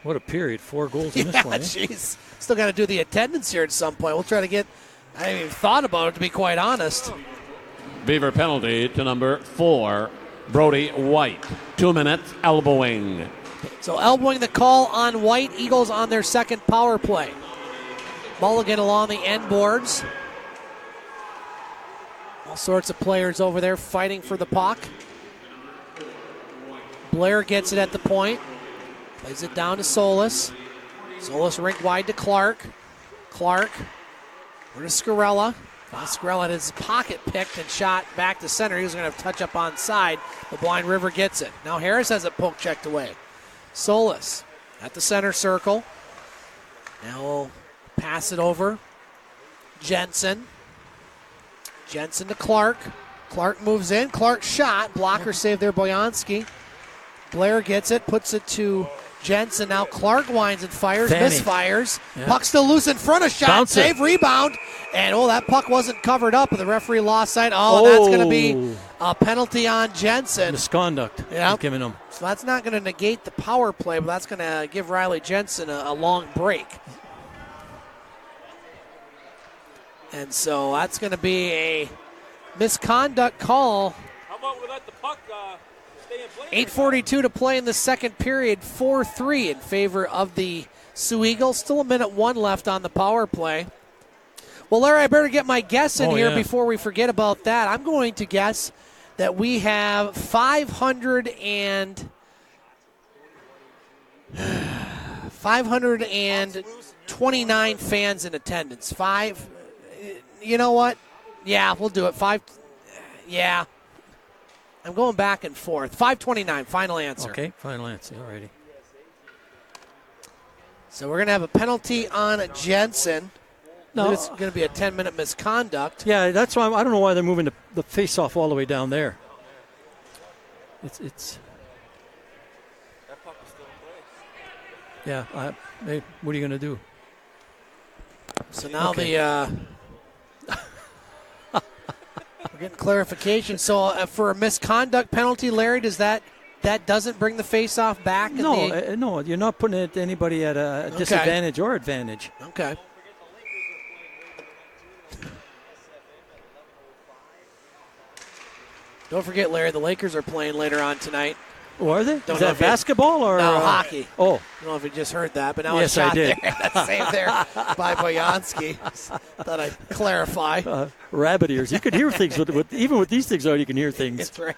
What a period. 4 goals in this one. Yeah, jeez. Still got to do the attendance here at some point. We'll try to get, I haven't even thought about it, to be quite honest. Beaver penalty to number 4, Brody White. 2 minutes elbowing. So elbowing the call on White. Eagles on their second power play. Mulligan along the end boards. All sorts of players over there fighting for the puck. Blair gets it at the point. Plays it down to Solis. Solis rink wide to Clark. Clark. Over to Scarella. Scarella had his pocket picked and shot back to center. He was going to have touch up on side, but Blind River gets it. Now Harris has it poke checked away. Solis at the center circle. Now we'll pass it over. Jensen. Jensen to Clark. Clark moves in. Clark shot. Blocker save there, Boyanski. Blair gets it, puts it to Jensen. Now Clark winds and fires, misfires. Yeah. Puck still loose in front of shot. Bounce save, rebound. And, that puck wasn't covered up. The referee lost sight. That's going to be a penalty on Jensen. Misconduct. Yeah. Giving him. So that's not going to negate the power play, but that's going to give Riley Jensen a long break. And so that's going to be a misconduct call. How about we let the puck stay in play? 8:42 to play in the second period. 4-3 in favor of the Soo Eagles. Still a minute 1 left on the power play. Well, Larry, I better get my guess in here before we forget about that. I'm going to guess that we have 529 fans in attendance. You know what? Yeah, we'll do it. Yeah. I'm going back and forth. 529, final answer. Okay, final answer. All righty. So we're going to have a penalty on Jensen. No, it's going to be a 10-minute misconduct. Yeah, that's why I don't know why they're moving the face-off all the way down there. It's. That puck is still in play. Yeah, hey, what are you going to do? So now we're getting clarification. So for a misconduct penalty, Larry, does that doesn't bring the face-off back? No, you're not putting it to anybody at a disadvantage or advantage. Okay. Don't forget, Larry, the Lakers are playing later on tonight. Oh, are they? Is that basketball or hockey? Oh. I don't know if you just heard that, but now yes, I shot I did. there. That's saved there by Boyanski. Thought I'd clarify. Rabbit ears. You can hear things. Even with these things on, you can hear things. That's right.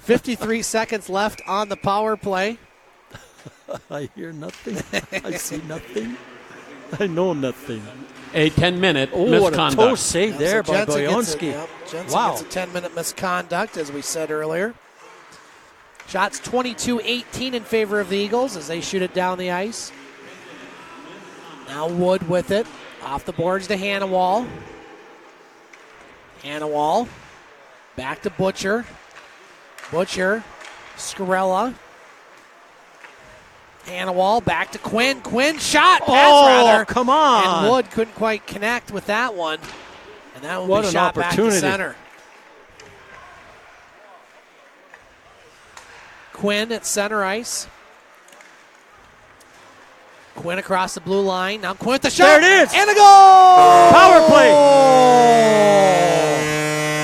53 seconds left on the power play. I hear nothing. I see nothing. I know nothing. A 10-minute What misconduct. a toe save there So by Jensen Boyanski. Jensen Wow. gets a 10-minute misconduct, as we said earlier. Shots 22-18 in favor of the Eagles as they shoot it down the ice. Now Wood with it. Off the boards to Hannawall. Hannawall. Back to Butcher. Butcher. Scarella. Hannawall back to Quinn. Quinn shot. Pass, come on. And Wood couldn't quite connect with that one. And that will What be an shot back to opportunity. center. Quinn at center ice. Quinn across the blue line. Now Quinn with the shot. There it is. And a goal! Power play.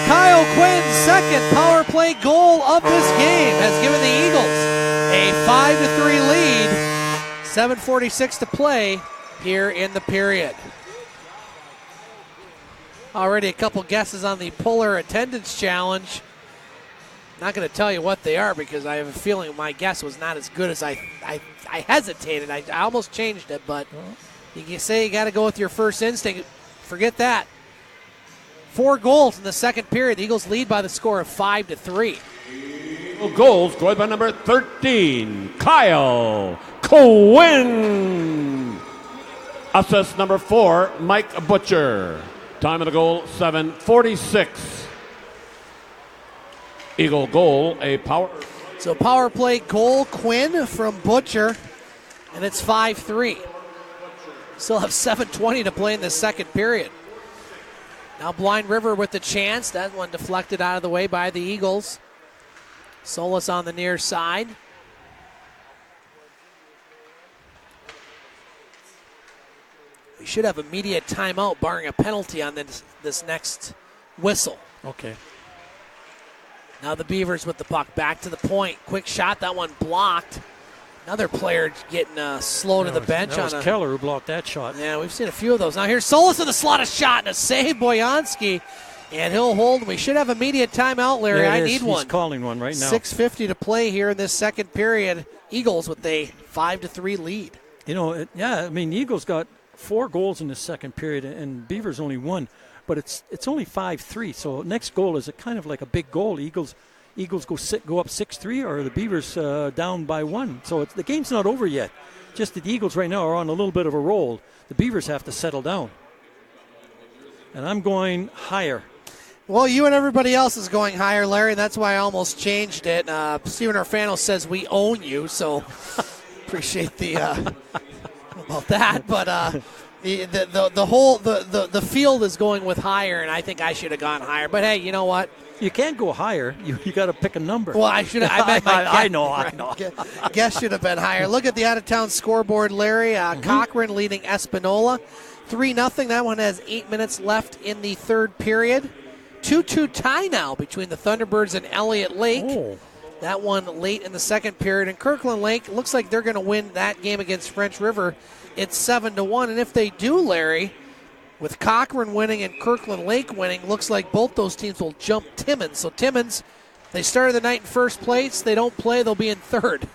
Kyle Quinn's second power play goal of this game has given the Eagles a 5-3 lead. 7:46 to play here in the period. Already a couple guesses on the Pullar attendance challenge. Not going to tell you what they are because I have a feeling my guess was not as good as I hesitated. I almost changed it, but you say you got to go with your first instinct. Forget that. 4 goals in the second period. The Eagles lead by the score of 5-3. Goals scored by number 13, Kyle Quinn. Assist number 4, Mike Butcher. Time of the goal, 7:46. Eagle goal, a power. So power play goal, Quinn from Butcher, and it's 5-3. Still have 7:20 to play in the second period. Now Blind River with the chance. That one deflected out of the way by the Eagles. Solis on the near side. We should have immediate timeout barring a penalty on this next whistle. Okay. Now the Beavers with the puck back to the point. Quick shot, that one blocked. Another player getting slow to the bench. That was Keller who blocked that shot. Yeah, we've seen a few of those. Now here's Solis in the slot, a shot and a save, Boyanski. And he'll hold. We should have immediate timeout, Larry. Yeah, I need one. He's calling one right now. 6:50 to play here in this second period. Eagles with a 5-3 lead. You know, I mean, the Eagles got 4 goals in the second period, and Beavers only 1. But it's only 5-3. So next goal is kind of like a big goal. Eagles go up 6-3, or the Beavers down by 1. So the game's not over yet. Just that the Eagles right now are on a little bit of a roll. The Beavers have to settle down. And I'm going higher. Well, you and everybody else is going higher, Larry, and that's why I almost changed it. Steven Orfano says we own you, so appreciate the about that. But the field is going with higher, and I think I should have gone higher. But hey, you know what? You can't go higher. You got to pick a number. Well, I should. I know. Guess should have been higher. Look at the out-of-town scoreboard, Larry. Cochran leading Espanola 3-0. That one has 8 minutes left in the third period. 2-2 tie now between the Thunderbirds and Elliott Lake. Oh. That one late in the second period. And Kirkland Lake looks like they're going to win that game against French River. It's 7-1. And if they do, Larry, with Cochran winning and Kirkland Lake winning, looks like both those teams will jump Timmins. So Timmins, they started the night in first place. They don't play, they'll be in third.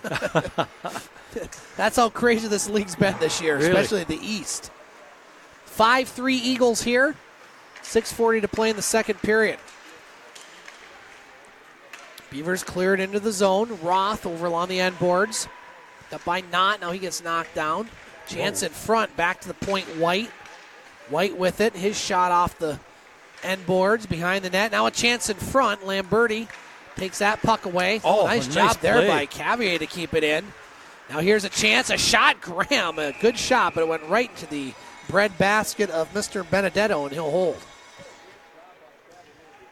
That's how crazy this league's been this year, really? Especially the East. 5-3 Eagles here. 6:40 to play in the second period. Beavers cleared into the zone. Roth over on the end boards. Up by Knott. Now he gets knocked down. Chance in front. Back to the point, White. White with it. His shot off the end boards behind the net. Now a chance in front. Lamberti takes that puck away. Nice job there by Cavier to keep it in. Now here's a chance. A shot. Graham. A good shot, but it went right into the bread basket of Mr. Benedetto, and he'll hold.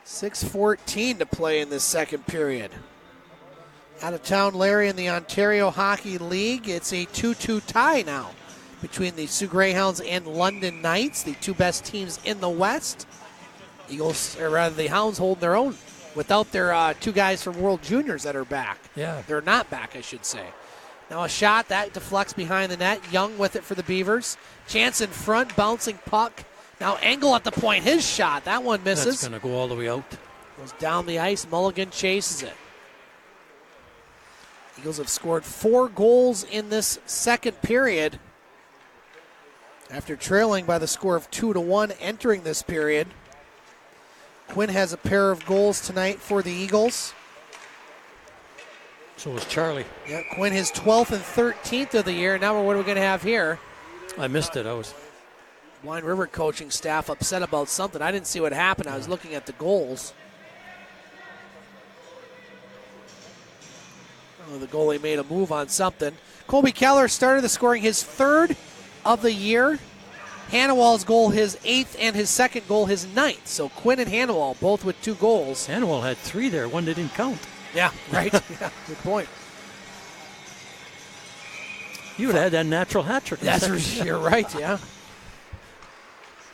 6:14 to play in this second period. Out of town, Larry, in the Ontario Hockey League. It's a 2-2 tie now between the Sioux Greyhounds and London Knights, the two best teams in the West. Eagles, or rather the Hounds, holding their own without their two guys from World Juniors that are back. Yeah. They're not back, I should say. Now a shot, that deflects behind the net. Young with it for the Beavers. Chance in front, bouncing puck. Now Engel at the point, his shot. That one misses. That's going to go all the way out. Goes down the ice. Mulligan chases it. Eagles have scored 4 goals in this second period after trailing by the score of 2-1 entering this period. Quinn has a pair of goals tonight for the Eagles. So was Charlie. Yeah, Quinn his 12th and 13th of the year. Now what are we going to have here? I missed it. I was Blind River coaching staff upset about something. I didn't see what happened. I was looking at the goals. Oh, the goalie made a move on something. Colby Keller started the scoring, his 3rd of the year. Hannawall's goal his 8th, and his second goal his 9th. So Quinn and Hannawall both with 2 goals. Hannawall had 3 there. One didn't count. Yeah, right. Yeah, good point. You would have had that natural hat trick. You're right, yeah.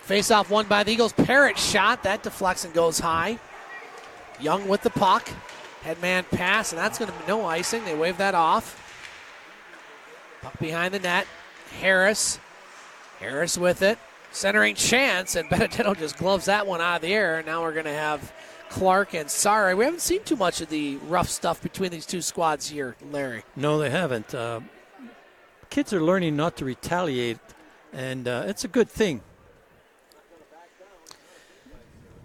Face-off won by the Eagles. Parrott shot. That deflects and goes high. Young with the puck. Headman pass, and that's going to be no icing. They wave that off. Puck behind the net. Harris. Harris with it. Centering chance, and Benedetto just gloves that one out of the air. Now we're going to have Clark and Sare. We haven't seen too much of the rough stuff between these two squads here, Larry. No, they haven't. Kids are learning not to retaliate, and it's a good thing.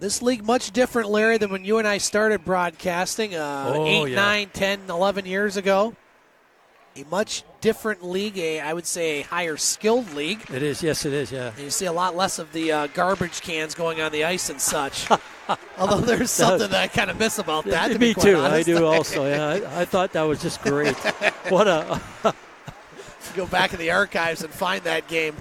This league much different, Larry, than when you and I started broadcasting 8, 9, 10, 11 years ago. A much different league, I would say a higher skilled league. It is, yes it is, yeah. And you see a lot less of the garbage cans going on the ice and such. Although there's something that I kind of miss about that. Me too, I do also. Yeah, I thought that was just great. What a... Go back in the archives and find that game.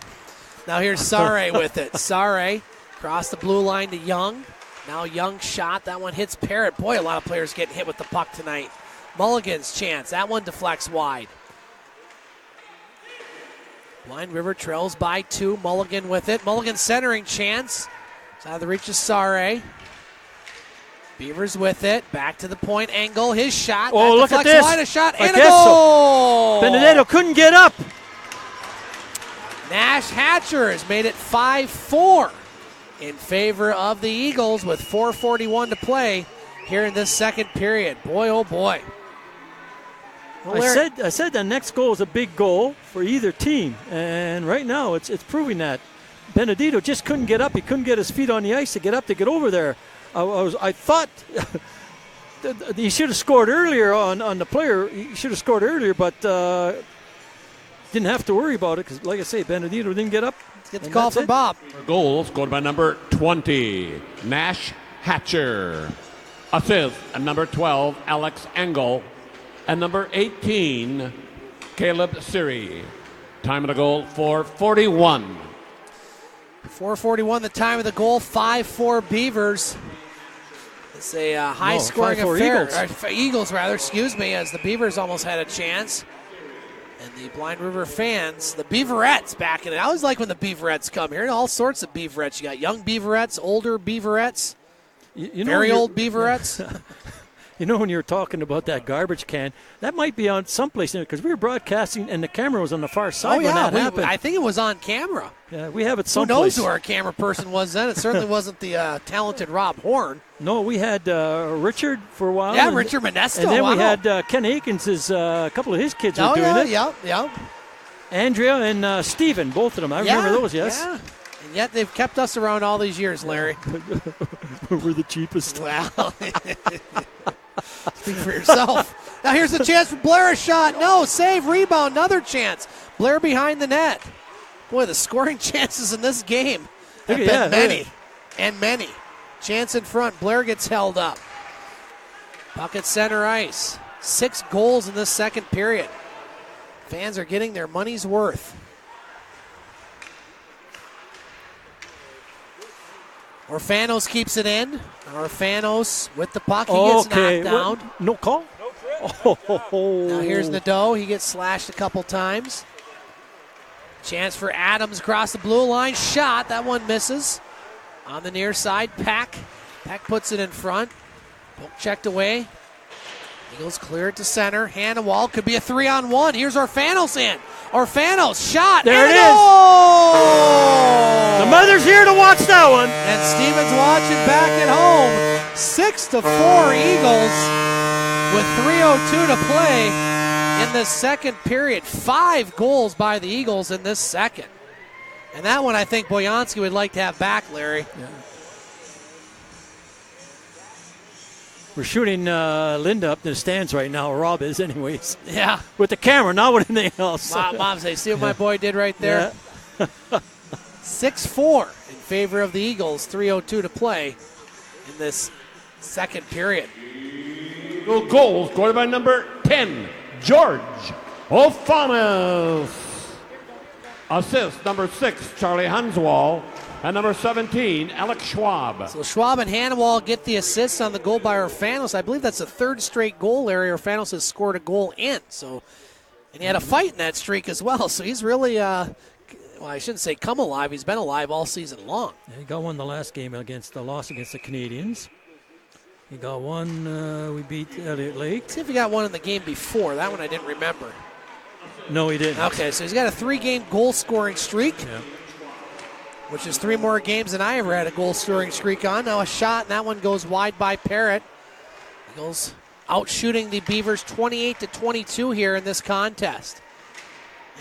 Now here's Sare with it. Sare across the blue line to Young. Now Young shot. That one hits Parrott. Boy, a lot of players getting hit with the puck tonight. Mulligan's chance. That one deflects wide. Blind River trails by 2. Mulligan with it. Mulligan centering chance. It's out of the reach of Sare. Beavers with it. Back to the point angle. His shot. Oh, that look at deflects this. wide, a shot I and a guess so. goal. Benedetto couldn't get up. Nash Hatcher has made it 5-4 in favor of the Eagles with 4:41 to play here in this second period. Boy, oh boy. Well, I said the next goal is a big goal for either team, and right now it's proving that. Benedetto just couldn't get up. He couldn't get his feet on the ice to get up to get over there. I thought he should have scored earlier on the player. He should have scored earlier, but didn't have to worry about it because, like I say, Benedetto didn't get up. Let's get the call from Bob. Goal scored by number 20, Nash Hatcher. Assist, number 12, Alex Engel. And number 18, Caleb Siri. Time of the goal, 4:41. 4:41 the time of the goal, 5-4 Beavers. It's a high-scoring 5-4 affair. Eagles, excuse me, as the Beavers almost had a chance. And the Blind River fans, the Beaverettes back in it. I always like when the Beaverettes come here. All sorts of Beaverettes. You got young Beaverettes, older Beaverettes, very old Beaverettes. You know, when you were talking about that garbage can, that might be on someplace in it because we were broadcasting and the camera was on the far side when that happened. I think it was on camera. Yeah, we have it Who someplace. knows who our camera person was then? It certainly wasn't the talented Rob Horn. No, we had Richard for a while. Yeah, Richard Modesto. And then wow. we had Ken Akins, a couple of his kids were doing it. Yeah. Andrea and Stephen, both of them. I remember those, yes. Yeah. And yet they've kept us around all these years, Larry. We're the cheapest. Well, speak for yourself. Now here's the chance for Blair, a shot. No, save, rebound, another chance. Blair behind the net. Boy, the scoring chances in this game have been many and many. Chance in front. Blair gets held up. Puck at center ice. 6 goals in this second period. Fans are getting their money's worth. Orfanos keeps it in. Orfanos with the puck. He gets knocked down. What? No call? Now here's Nadeau. He gets slashed a couple times. Chance for Adams across the blue line. Shot. That one misses. On the near side, Peck. Peck puts it in front. Poke checked away. Eagles clear it to center. Hannawall could be a 3-on-1. Here's Orfanos in. Orfanos shot. There and it is. The mother's here to watch that one. And Stevens watching back at home. 6-4 Eagles with 3:02 to play in the second period. 5 goals by the Eagles in this second. And that one I think Boyansky would like to have back, Larry. Yeah. We're shooting Linda up in the stands right now. Rob is anyways. Yeah. With the camera, not with anything else. Mom say, see what my boy did right there? Yeah. 6-4 in favor of the Eagles. 3:02 to play in this second period. Goal scored by number 10, George Ofanis. Assist, number 6, Charlie Hanswall. And number 17, Alex Schwab. So Schwab and Hannawall get the assists on the goal by Orfanos. I believe that's the 3rd straight goal, Larry. Orfanos has scored a goal in. And he had a fight in that streak as well. So he's really, well, I shouldn't say come alive. He's been alive all season long. Yeah, he got one the last game against the loss against the Canadians. He got one, we beat Elliott Lake. See if he got one in the game before. That one I didn't remember. No, he didn't. Okay, so he's got a 3-game goal-scoring streak. Yeah. Which is 3 more games than I ever had a goal-scoring streak on. Now a shot, and that one goes wide by Parrott. Eagles out shooting the Beavers 28-22 here in this contest.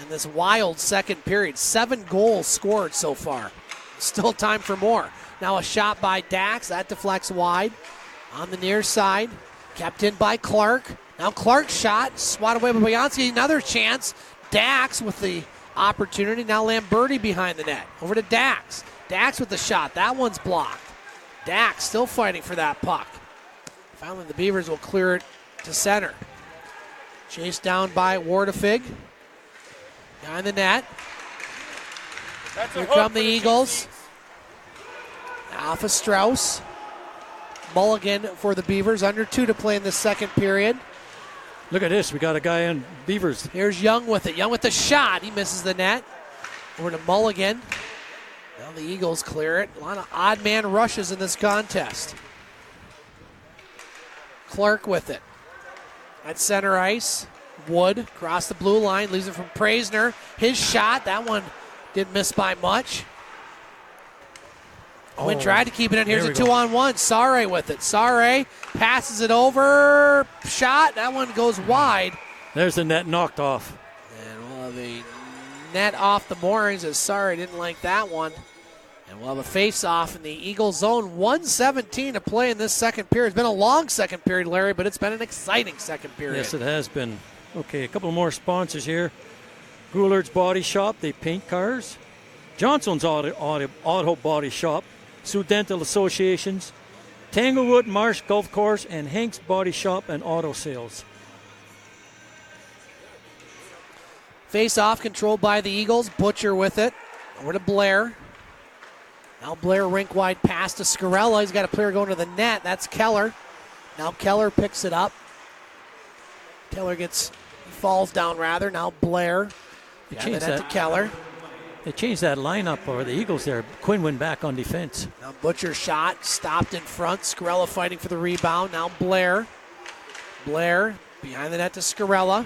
In this wild second period. 7 goals scored so far. Still time for more. Now a shot by Dax. That deflects wide. On the near side. Kept in by Clark. Now Clark's shot. Swat away by Boyansky. Another chance. Dax with the opportunity. Now Lamberti behind the net. Over to Dax. Dax with the shot. That one's blocked. Dax still fighting for that puck. Finally, the Beavers will clear it to center. Chased down by Wardefig. Behind the net. Here come the Eagles. Alpha Strauss. Mulligan for the Beavers. Under 2 to play in the second period. Look at this. We got a guy on Beavers. Here's Young with it. Young with the shot. He misses the net. Over to Mulligan. Now the Eagles clear it. A lot of odd man rushes in this contest. Clark with it. At center ice, Wood across the blue line, leaves it from Praisner. His shot, that one didn't miss by much. Quinn tried to keep it in. Here's a 2-on-1. Sare with it. Sare passes it over. Shot. That one goes wide. There's the net knocked off. And we'll have a net off the moorings as Sare didn't like that one. And we'll have a face-off in the Eagles zone. 1:17 to play in this second period. It's been a long second period, Larry, but it's been an exciting second period. Yes, it has been. Okay, a couple more sponsors here. Goulard's Body Shop, they paint cars. Johnson's Auto Body Shop. Sioux Dental Associations, Tanglewood Marsh Golf Course, and Hank's Body Shop and Auto Sales. Face-off controlled by the Eagles. Butcher with it. Over to Blair. Now Blair rink-wide pass to Scarella. He's got a player going to the net. That's Keller. Now Keller picks it up. Falls down rather. Now Blair. Changed that to Keller. They changed that lineup for the Eagles there. Quinn went back on defense. Now Butcher shot, stopped in front. Scarella fighting for the rebound. Now Blair. Blair behind the net to Scarella.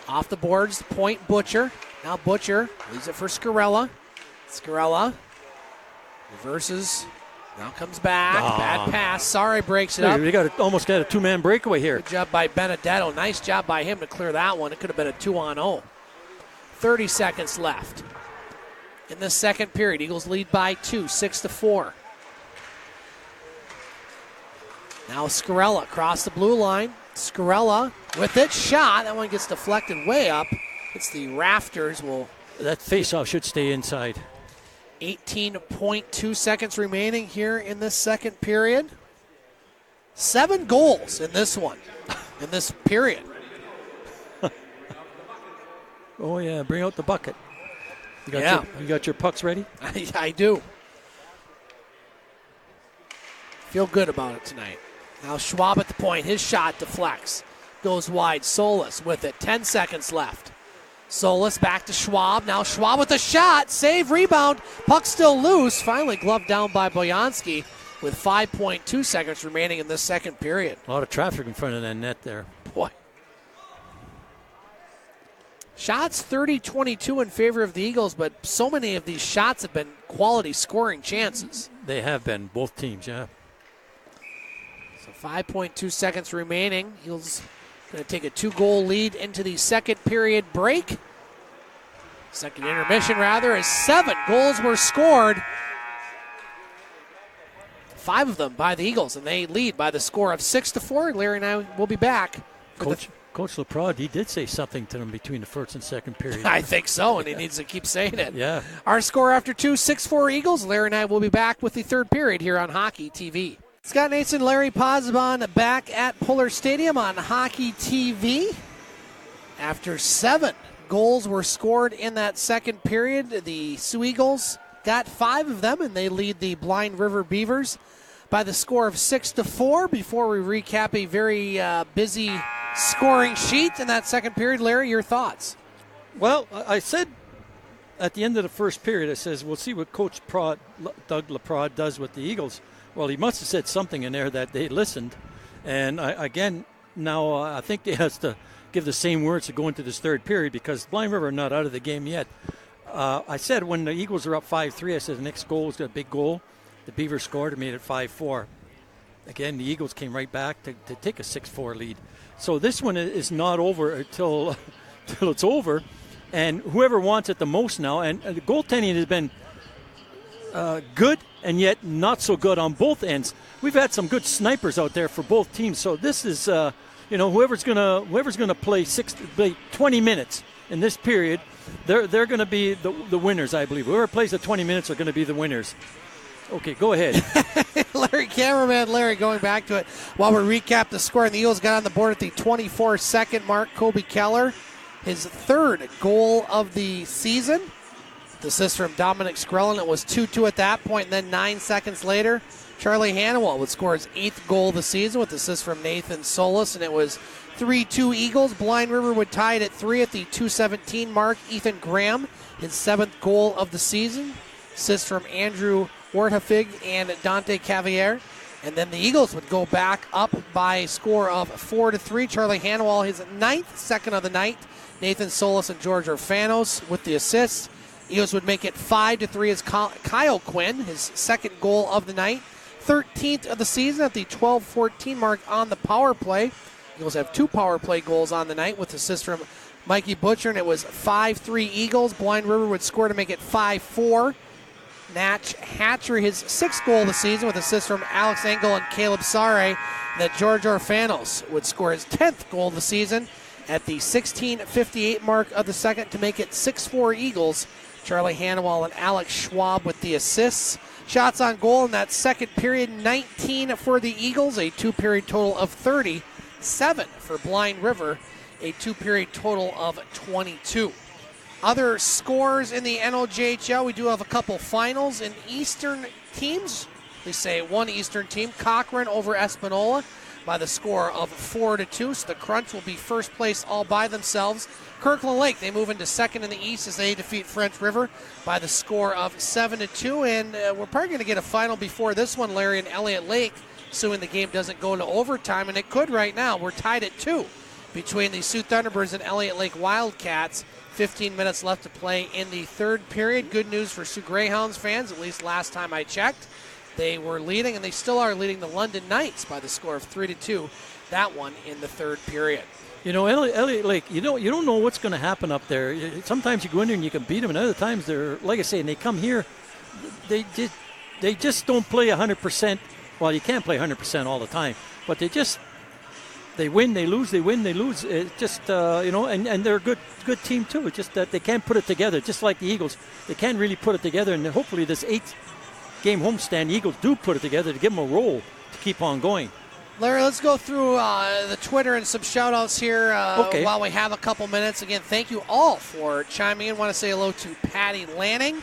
Off the boards, point Butcher. Now Butcher leaves it for Scarella. Scarella reverses. Now comes back. Bad pass. Sorry, breaks it up. We almost got a two-man breakaway here. Good job by Benedetto. Nice job by him to clear that one. It could have been a 2-on-0. 30 seconds left. In the second period, Eagles lead by 2, 6-4. Now Scarella across the blue line. Scarella with it, shot. That one gets deflected way up. It's the rafters. That faceoff should stay inside. 18.2 seconds remaining here in this second period. 7 goals in this one, in this period. Oh, yeah, bring out the bucket. You got your pucks ready? I do. Feel good about it tonight. Now Schwab at the point. His shot deflects. Goes wide. Solis with it. 10 seconds left. Solis back to Schwab. Now Schwab with a shot. Save, rebound. Puck still loose. Finally gloved down by Boyanski with 5.2 seconds remaining in this second period. A lot of traffic in front of that net there. Boy. Shots 30-22 in favor of the Eagles, but so many of these shots have been quality scoring chances. They have been, both teams, yeah. So 5.2 seconds remaining. Eagles going to take a 2-goal lead into the second period break. Second intermission, rather, as 7 goals were scored. 5 of them by the Eagles, and they lead by the score of 6-4. Larry and I will be back. Coach LaPrade, he did say something to them between the first and second period. I think so, and he needs to keep saying it. Yeah. Our score after 2, 6-4 Eagles. Larry and I will be back with the third period here on Hockey TV. Scott Nason, Larry Pozzebon back at Pullar Stadium on Hockey TV. After 7 goals were scored in that second period, the Soo Eagles got 5 of them, and they lead the Blind River Beavers by the score of 6-4. Before we recap a very busy scoring sheet in that second period, Larry, your thoughts? Well, I said at the end of the first period, I says, we'll see what Coach Doug LaPrade does with the Eagles. Well, he must have said something in there that they listened. And I think they has to give the same words to go into this third period because Blind River are not out of the game yet. I said when the Eagles are up 5-3, I said the next goal was a big goal. The Beavers scored and made it 5-4. Again, the Eagles came right back to take a 6-4 lead. So this one is not over until it's over. And whoever wants it the most now, and the goaltending has been good and yet not so good on both ends. We've had some good snipers out there for both teams. So this is, whoever's gonna play 20 minutes in this period, they're going to be the winners, I believe. Whoever plays the 20 minutes are going to be the winners. Okay, go ahead. Cameraman Larry going back to it. While we recap the score, and the Eagles got on the board at the 24-second mark. Kobe Keller, his 3rd goal of the season. The assist from Dominic Skrellin. It was 2-2 at that point, and then 9 seconds later, Charlie Hannawalt would score his 8th goal of the season with assist from Nathan Solis, and it was 3-2 Eagles. Blind River would tie it at 3 at the 2:17 mark. Ethan Graham, his 7th goal of the season. Assist from Andrew Warthafig and Dante Cavier. And then the Eagles would go back up by a score of 4-3. Charlie Hanwell, his 9th second of the night. Nathan Solis and George Orfanos with the assists. Eagles would make it 5-3 as Kyle Quinn, his second goal of the night. 13th of the season at the 12-14 mark on the power play. Eagles have 2 power play goals on the night with assists from Mikey Butcher, and it was 5-3 Eagles. Blind River would score to make it 5-4. Natch Hatcher, his 6th goal of the season with assists from Alex Engel and Caleb Sare. And that George Orfanos would score his 10th goal of the season at the 16:58 mark of the second to make it 6-4 Eagles. Charlie Hanwell and Alex Schwab with the assists. Shots on goal in that second period, 19 for the Eagles, a 2-period total of 30. 7 for Blind River, a 2-period total of 22. Other scores in the NOJHL, we do have a couple finals in Eastern teams. They say one Eastern team, Cochrane over Espanola by the score of 4-2. So the Crunch will be first place all by themselves. Kirkland Lake, they move into second in the East as they defeat French River by the score of 7-2. And we're probably going to get a final before this one, Larry, and Elliott Lake, assuming the game doesn't go to overtime, and it could right now. We're tied at 2 between the Sioux Thunderbirds and Elliott Lake Wildcats. 15 minutes left to play in the third period. Good news for Sioux Greyhounds fans, at least last time I checked. They were leading, and they still are leading the London Knights by the score of 3-2. That one in the third period. You know, Elliott Lake, you don't know what's going to happen up there. Sometimes you go in there and you can beat them, and other times they're, like I say, and they come here, they just don't play 100%. Well, you can't play 100% all the time, but they win, they lose, they win, they lose. It's just, and they're a good team too. It's just that they can't put it together, just like the Eagles. They can't really put it together, and hopefully this 8-game homestand, Eagles do put it together to give them a roll to keep on going. Larry, let's go through the Twitter and some shout-outs here while we have a couple minutes. Again, thank you all for chiming in. I want to say hello to Patty Lanning,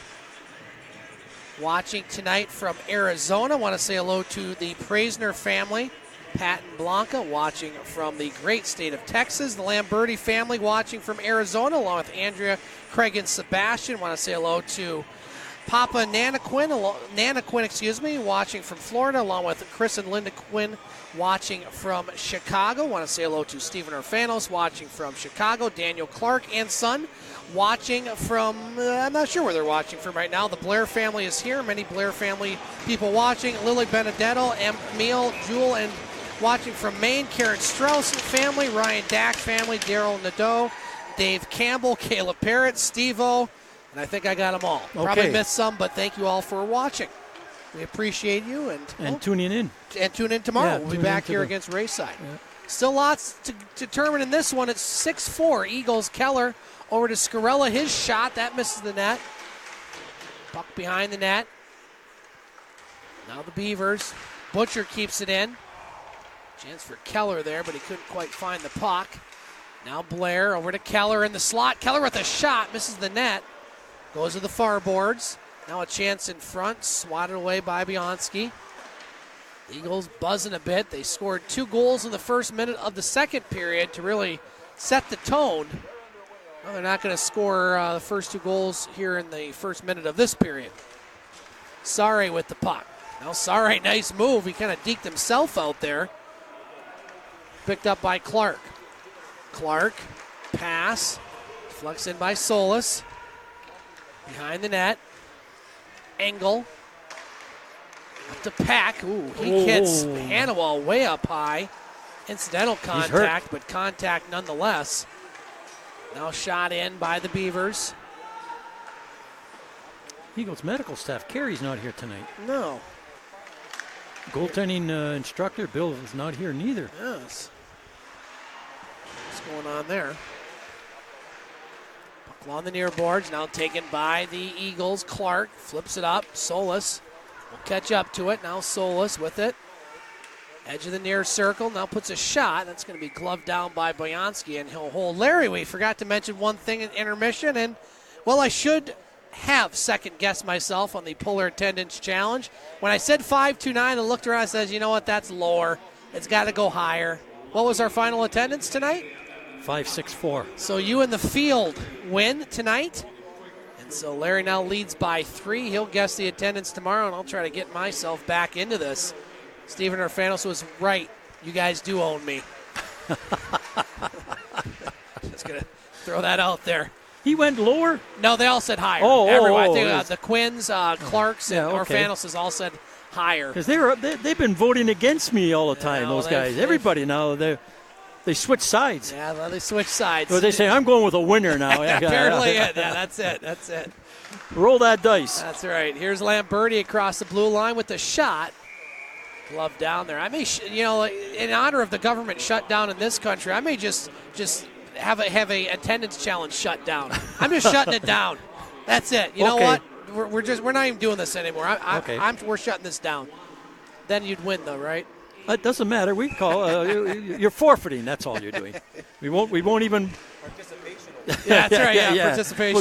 watching tonight from Arizona. I want to say hello to the Praisner family. Pat and Blanca watching from the great state of Texas. The Lamberti family watching from Arizona, along with Andrea, Craig, and Sebastian. I want to say hello to Papa Nana Quinn, watching from Florida, along with Chris and Linda Quinn watching from Chicago. I want to say hello to Stephen Orfanos watching from Chicago. Daniel Clark and son watching from, I'm not sure where they're watching from right now. The Blair family is here. Many Blair family people watching. Lily Benedetto, Emil, Jewel, and watching from Maine, Karen Strauss family, Ryan Dack family, Daryl Nadeau, Dave Campbell, Caleb Parrott, Steve-O, and I think I got them all. Okay. Probably missed some, but thank you all for watching. We appreciate you. And tuning in. And tune in tomorrow. Yeah, we'll be back here against Rayside. Yeah. Still lots to determine in this one. It's 6-4. Eagles, Keller over to Scarella. His shot, that misses the net. Puck behind the net. Now the Beavers. Butcher keeps it in. Chance for Keller there, but he couldn't quite find the puck. Now Blair over to Keller in the slot. Keller with a shot, misses the net. Goes to the far boards. Now a chance in front, swatted away by Bianski. The Eagles buzzing a bit. They scored 2 goals in the first minute of the second period to really set the tone. Well, they're not going to score the first 2 goals here in the first minute of this period. Sare with the puck. Now Sare, nice move. He kind of deked himself out there. Picked up by Clark. Clark, pass. Flex in by Solis. Behind the net. Engel. Up to Pack. Ooh, he hits Hannawal way up high. Incidental contact, but contact nonetheless. Now shot in by the Beavers. Eagles medical staff. Carey's not here tonight. No. Goaltending instructor Bill is not here neither. Yes. What's going on there? Puck on the near boards, now taken by the Eagles. Clark flips it up. Solis will catch up to it. Now Solis with it. Edge of the near circle, now puts a shot. That's going to be gloved down by Boyansky, and he'll hold. Larry, we forgot to mention one thing in intermission, and, well, I should have second-guessed myself on the Pullar Attendance Challenge. When I said 529, I looked around and says, you know what, that's lower. It's got to go higher. What was our final attendance tonight? 564. So you and the field win tonight. And so Larry now leads by 3. He'll guess the attendance tomorrow, and I'll try to get myself back into this. Stephen Orfanos was right. You guys do own me. Just going to throw that out there. He went lower? No, they all said higher. Oh, everyone. I oh, think the Quinns, Clarks, and okay. Orfanos has all said higher. Because they've been voting against me all the time, Yeah, those guys. Everybody now, they switch sides. Yeah, well, they switch sides. So they say, I'm going with a winner now. Apparently, yeah, that's it. That's it. Roll that dice. That's right. Here's Lamberti across the blue line with the shot. Glove down there. I may, in honor of the government shutdown in this country, I may just have a attendance challenge shut down. I'm just shutting it down. That's it. You know what? We're not even doing this anymore. We're shutting this down. Then you'd win, though, right? It doesn't matter. We call you're forfeiting. That's all you're doing. We won't even. Yeah, that's right. Yeah, participation.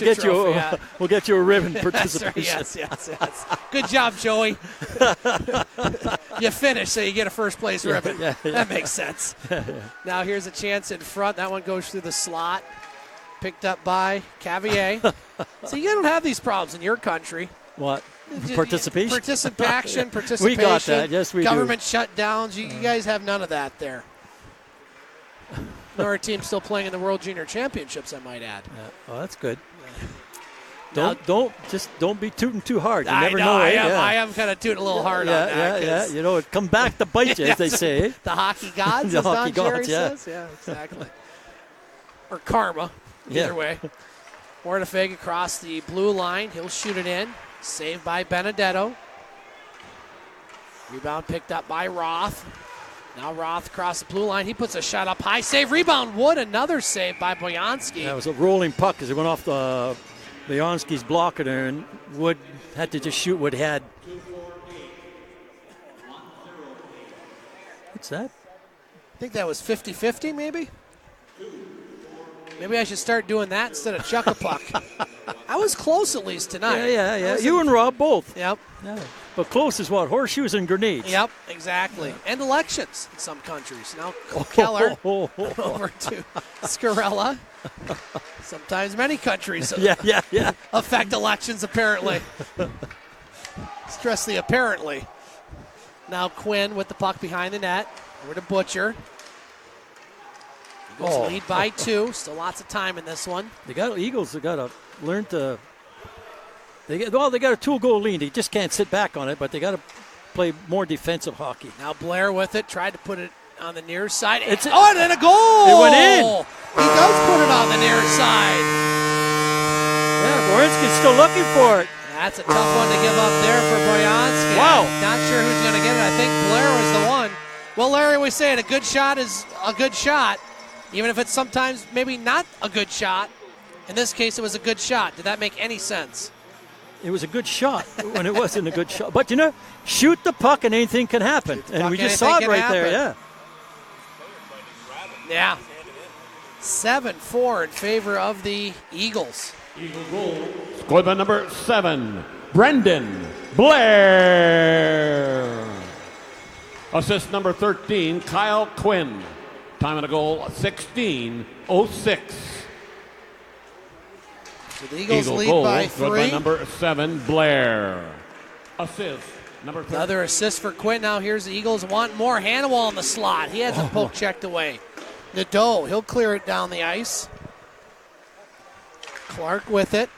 We'll get you a ribbon participation. Right, yes. Good job, Joey. You finished, so you get a first place ribbon. Yeah. That makes sense. Now here's a chance in front. That one goes through the slot. Picked up by Cavier. So you don't have these problems in your country. What? Participation? Participation. We got that. Yes, we Government shutdowns. You guys have none of that there. Nor a team still playing in the World Junior Championships, I might add. Yeah. Oh, that's good. Don't be tooting too hard. You never know. I am kind of tooting a little hard on that. Yeah. You know, it come back to bite you, as they say. The hockey gods, the as hockey Don Cherry gods, says. Yeah, exactly. Or karma, either way. Mortefig across the blue line. He'll shoot it in. Saved by Benedetto. Rebound picked up by Roth. Now Roth across the blue line. He puts a shot up high. Save, rebound, Wood. Another save by Boyansky. That was a rolling puck as it went off Boyansky's blocker there, and Wood had to just shoot what he had. What's that? I think that was 50-50 maybe? Maybe I should start doing that instead of chuck a puck. I was close at least tonight. Yeah. You and Rob both. Yep. Yeah. But close is what? Horseshoes and grenades. Yep, exactly. And elections in some countries. Now Keller over to Scarella. Sometimes many countries affect elections, apparently. Stress the apparently. Now Quinn with the puck behind the net. Over to Butcher. Eagles lead by 2. Still lots of time in this one. Eagles have got to learn to. They got a 2-goal lead. They just can't sit back on it, but they got to play more defensive hockey. Now Blair with it, tried to put it on the near side. And then a goal! It went in. He does put it on the near side. Yeah, Borinski's still looking for it. That's a tough one to give up there for Boyansky. Wow. Not sure who's going to get it. I think Blair was the one. Well, Larry, we say it, a good shot is a good shot, even if it's sometimes maybe not a good shot. In this case, it was a good shot. Did that make any sense? It was a good shot when it wasn't a good shot. But, shoot the puck and anything can happen. And we just saw it right there, yeah. Yeah. 7-4 in favor of the Eagles. Eagle goal. Scored by number 7, Brendan Blair. Assist number 13, Kyle Quinn. Time of the goal, 16:06. So the Eagles lead goal, by scored 3. by number 7, Blair. Assist number 13. Another assist for Quinn. Now here's the Eagles want more. Hannawall in the slot. He has a poke checked away. Nadeau, he'll clear it down the ice. Clark with it.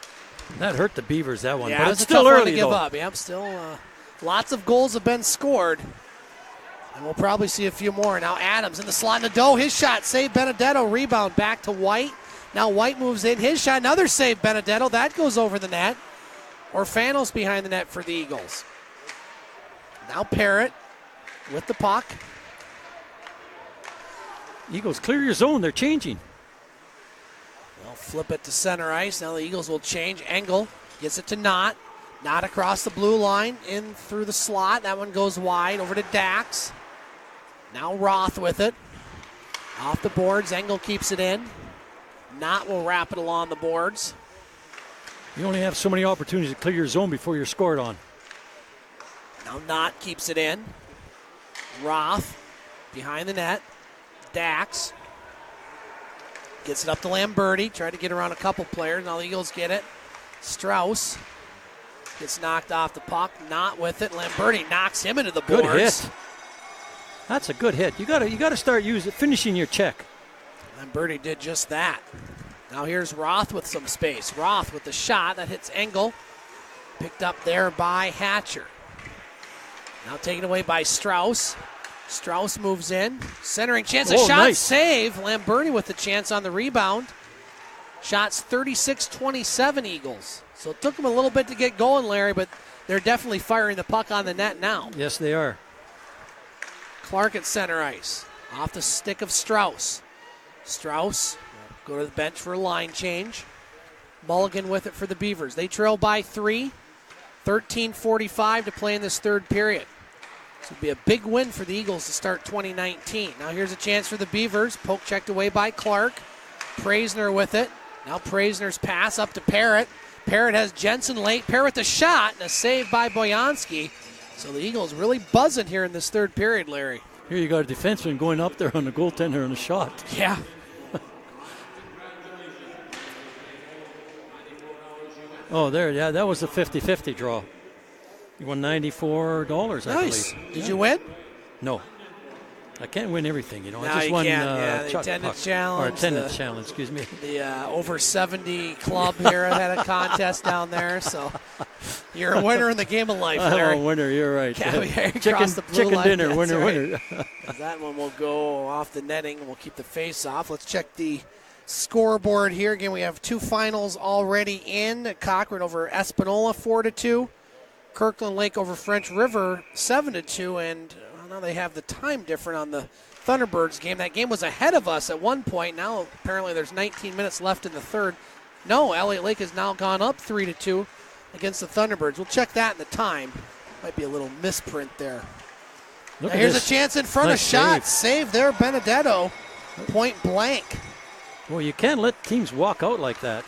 That hurt the Beavers, that one. Yeah, but it it's was still a tough early, one to give though. up. Yeah, still lots of goals have been scored. And we'll probably see a few more. Now Adams in the slot. Nadeau, his shot. Save Benedetto. Rebound back to White. Now White moves in. His shot. Another save Benedetto. That goes over the net. Orfanos behind the net for the Eagles. Now Parrott with the puck. Eagles, clear your zone. They're changing. They'll flip it to center ice. Now the Eagles will change. Engel gets it to Knott. Knott across the blue line. In through the slot. That one goes wide. Over to Dax. Now Roth with it. Off the boards. Engel keeps it in. Knott will wrap it along the boards. You only have so many opportunities to clear your zone before you're scored on. Now Knott keeps it in. Roth behind the net. Dax gets it up to Lamberti. Tried to get around a couple players. Now the Eagles get it. Strauss gets knocked off the puck. Knott with it. Lamberti knocks him into the boards. Good hit. That's a good hit. You got to start finishing your check. And Birdie did just that. Now here's Roth with some space. Roth with the shot that hits Engel. Picked up there by Hatcher. Now taken away by Strauss. Strauss moves in. Centering chance. A shot nice save. Lamberti with the chance on the rebound. Shots 36-27 Eagles. So it took them a little bit to get going, Larry, but they're definitely firing the puck on the net now. Yes, they are. Clark at center ice. Off the stick of Strauss. Strauss go to the bench for a line change. Mulligan with it for the Beavers. They trail by 3. 13:45 to play in this third period. This would be a big win for the Eagles to start 2019. Now here's a chance for the Beavers. Poke checked away by Clark. Praisner with it. Now Praisner's pass up to Parrott. Parrott has Jensen late. Parrott with the shot and a save by Boyanski. So the Eagles really buzzing here in this third period, Larry. Here you got a defenseman going up there on the goaltender on a shot. Yeah. Oh, there, yeah, that was a 50-50 draw. You won $94, I Nice. believe. Did you win? No. I can't win everything, you know. No, I just you won can't. Yeah, the Chuck attendance Puck. challenge, Or attendance challenge, excuse me. The over 70 club here had a contest down there, so you're a winner in the game of life, Larry. Oh, winner, you're right. Chicken dinner, That's winner, right. winner. That one will go off the netting, and we'll keep the face off. Let's check the scoreboard here. Again, we have 2 finals already in. Cochrane over Espanola 4-2. Kirkland Lake over French River 7-2, and now they have the time different on the Thunderbirds game. That game was ahead of us at one point. Now apparently there's 19 minutes left in the third. No, Elliott Lake has now gone up 3-2 against the Thunderbirds. We'll check that in the time. Might be a little misprint there. Now here's a chance in front of shot. Save there, Benedetto. Point blank. Well, you can't let teams walk out like that.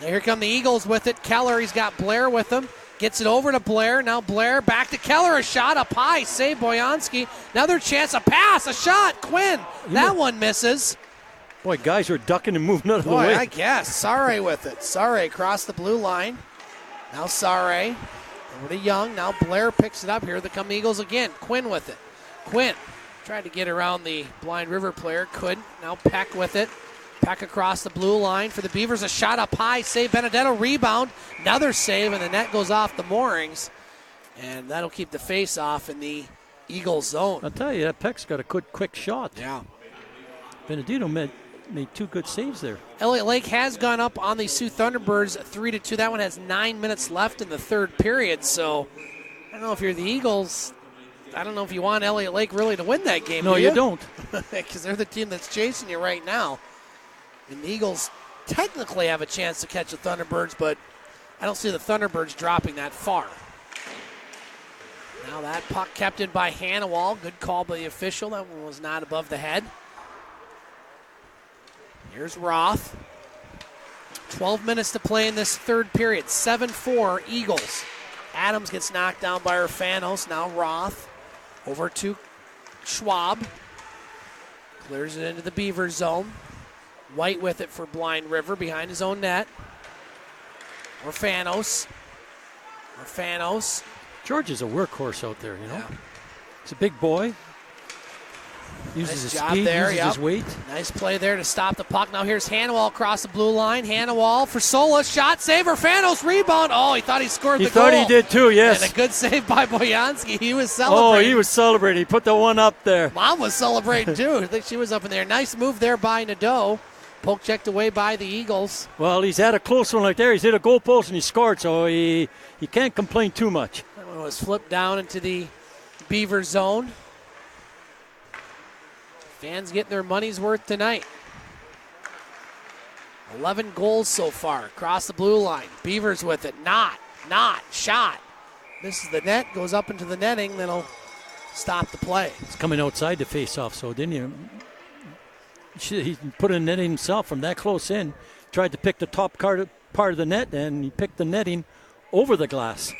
Now here come the Eagles with it. Keller, he's got Blair with him. Gets it over to Blair. Now Blair back to Keller. A shot up high. Save Boyanski. Another chance. A pass. A shot. Quinn. That one misses. Boy, guys are ducking and moving out of the Boy, way. I guess. Sare with it. Sare across the blue line. Now Sare. Over to Young. Now Blair picks it up. Here come the Eagles again. Quinn with it. Quinn tried to get around the Blind River player. Couldn't. Now Peck with it. Peck across the blue line for the Beavers. A shot up high. Save Benedetto. Rebound. Another save, and the net goes off the moorings. And that'll keep the face off in the Eagles zone. I'll tell you, that Peck's got a good, quick shot. Yeah. Benedetto made 2 good saves there. Elliott Lake has gone up on the Sioux Thunderbirds 3-2. That one has 9 minutes left in the third period. So I don't know if you're the Eagles. I don't know if you want Elliott Lake really to win that game. No, do you don't. Because they're the team that's chasing you right now. And the Eagles technically have a chance to catch the Thunderbirds, but I don't see the Thunderbirds dropping that far. Now that puck kept in by Hannawall. Good call by the official. That one was not above the head. Here's Roth. 12 minutes to play in this third period. 7-4 Eagles. Adams gets knocked down by Urfanos. Now Roth over to Schwab. Clears it into the Beaver zone. White with it for Blind River behind his own net. Urfanos. George is a workhorse out there, you know. Yeah. He's a big boy. Uses his job speed, there, uses his weight. Nice play there to stop the puck. Now here's Hannawall across the blue line. Hannawall for Sola. Shot save. Urfanos rebound. Oh, he thought he scored the goal. He thought he did too, yes. And a good save by Boyanski. He was celebrating. Oh, he was celebrating. He put the one up there. Mom was celebrating too. I think she was up in there. Nice move there by Nadeau. Poke checked away by the Eagles. Well, he's had a close one like there. He's hit a goal post and he scored, so he can't complain too much. That one was flipped down into the Beaver zone. Fans getting their money's worth tonight. 11 goals so far across the blue line. Beavers with it. Not. Shot. Misses the net. Goes up into the netting. That'll stop the play. It's coming outside the face-off, so didn't he put a netting himself from that close in. Tried to pick the top part of the net, and he picked the netting over the glass.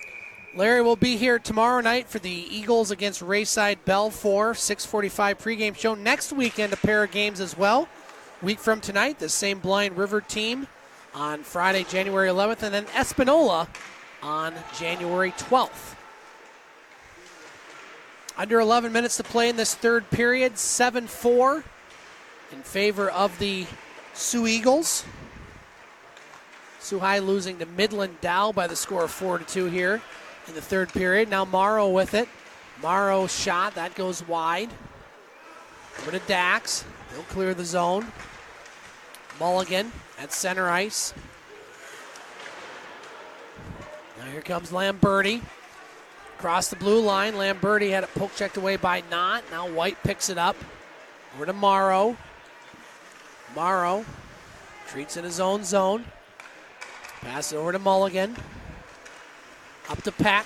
Larry will be here tomorrow night for the Eagles against Rayside Balfour, 6:45 pregame show. Next weekend, a pair of games as well. Week from tonight, the same Blind River team on Friday, January 11th, and then Espanola on January 12th. Under 11 minutes to play in this third period, 7-4 in favor of the Soo Eagles. Soo High losing to Midland Dow by the score of 4-2 here in the third period. Now Morrow with it. Morrow shot, that goes wide. Over to Dax. He'll clear the zone. Mulligan at center ice. Now here comes Lamberti. Across the blue line, Lamberti had it poke checked away by Knott. Now White picks it up. Over to Morrow. Morrow treats in his own zone. Pass it over to Mulligan. Up to Peck.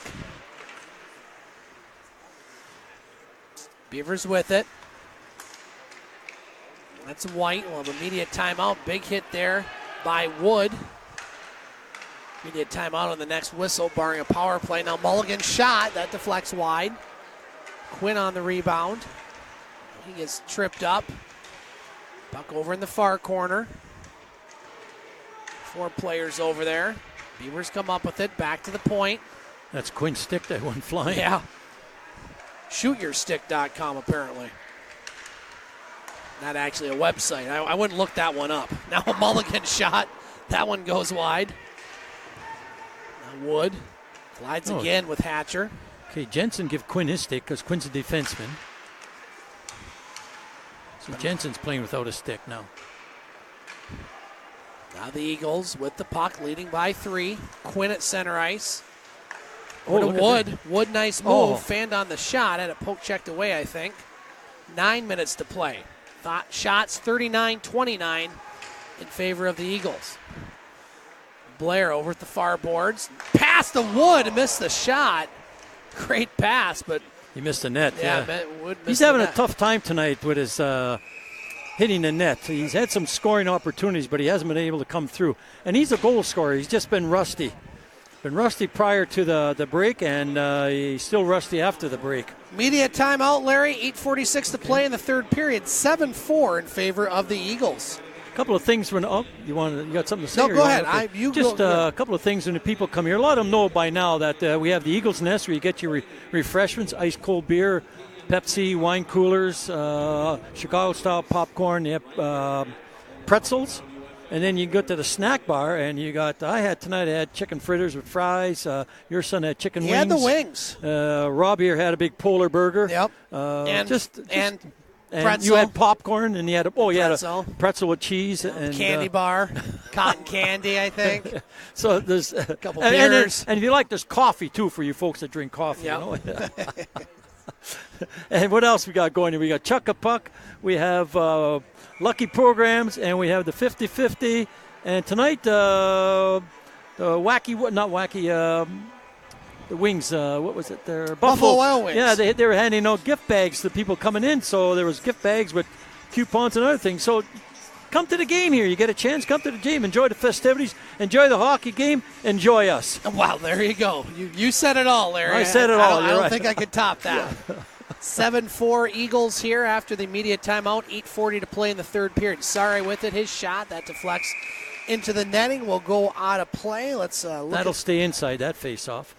Beavers with it. That's White. We'll have immediate timeout. Big hit there by Wood. Immediate timeout on the next whistle, barring a power play. Now Mulligan shot. That deflects wide. Quinn on the rebound. He gets tripped up. Puck over in the far corner. 4 players over there. Beavers come up with it. Back to the point. That's Quinn's stick that went flying. Yeah. ShootYourStick.com apparently. Not actually a website. I wouldn't look that one up. Now a Mulligan shot. That one goes wide. Now Wood glides again with Hatcher. Okay, Jensen give Quinn his stick because Quinn's a defenseman. So Jensen's playing without a stick now. Now the Eagles with the puck, leading by 3. Quinn at center ice. Oh, Over to Wood. Wood, nice move. Oh. Fanned on the shot. Had it poke checked away, I think. 9 minutes to play. Shots 39-29 in favor of the Eagles. Blair over at the far boards. Pass to Wood. Missed the shot. Great pass, but He missed the net. yeah, Yeah. Wood missed He's the having net. a tough time tonight with his hitting the net. He's had some scoring opportunities, but he hasn't been able to come through. And he's a goal scorer. He's just been rusty. Been rusty prior to the break, and he's still rusty after the break. Immediate timeout, Larry. 8:46 to play in the third period. 7-4 in favor of the Eagles. A couple of things when you got something to say? No, or go you ahead. want to- Just a couple of things when the people come here. A lot of them know by now that we have the Eagles Nest where you get your refreshments, ice cold beer, Pepsi, wine coolers, Chicago style popcorn, you have, pretzels. And then you go to the snack bar, and you got. I had chicken fritters with fries. Your son had chicken wings. He had the wings. Rob here had a big Polar burger. Yep. And pretzel. you had popcorn, and you had Pretzel. a pretzel with cheese and Candy bar. Cotton candy, I think. So there's a couple beers. And if you like, there's coffee too for you folks that drink coffee. Yep. You know? And what else we got going here? We got Chuck a Puck. We have Lucky Programs, and we have the 50-50. And tonight, the wings. What was it? There, Buffalo Wild Wings. Yeah, they were handing out gift bags to people coming in. So there was gift bags with coupons and other things. So come to the game here. You get a chance. Come to the game. Enjoy the festivities. Enjoy the hockey game. Enjoy us. Wow, there you go. You said it all, Larry. I said it all. I You're don't right. think I could top that. 7-4 Eagles here after the immediate timeout. 8:40 to play in the third period. Sorry with it. His shot, that deflects into the netting, will go out of play. Let's That'll stay inside that face-off.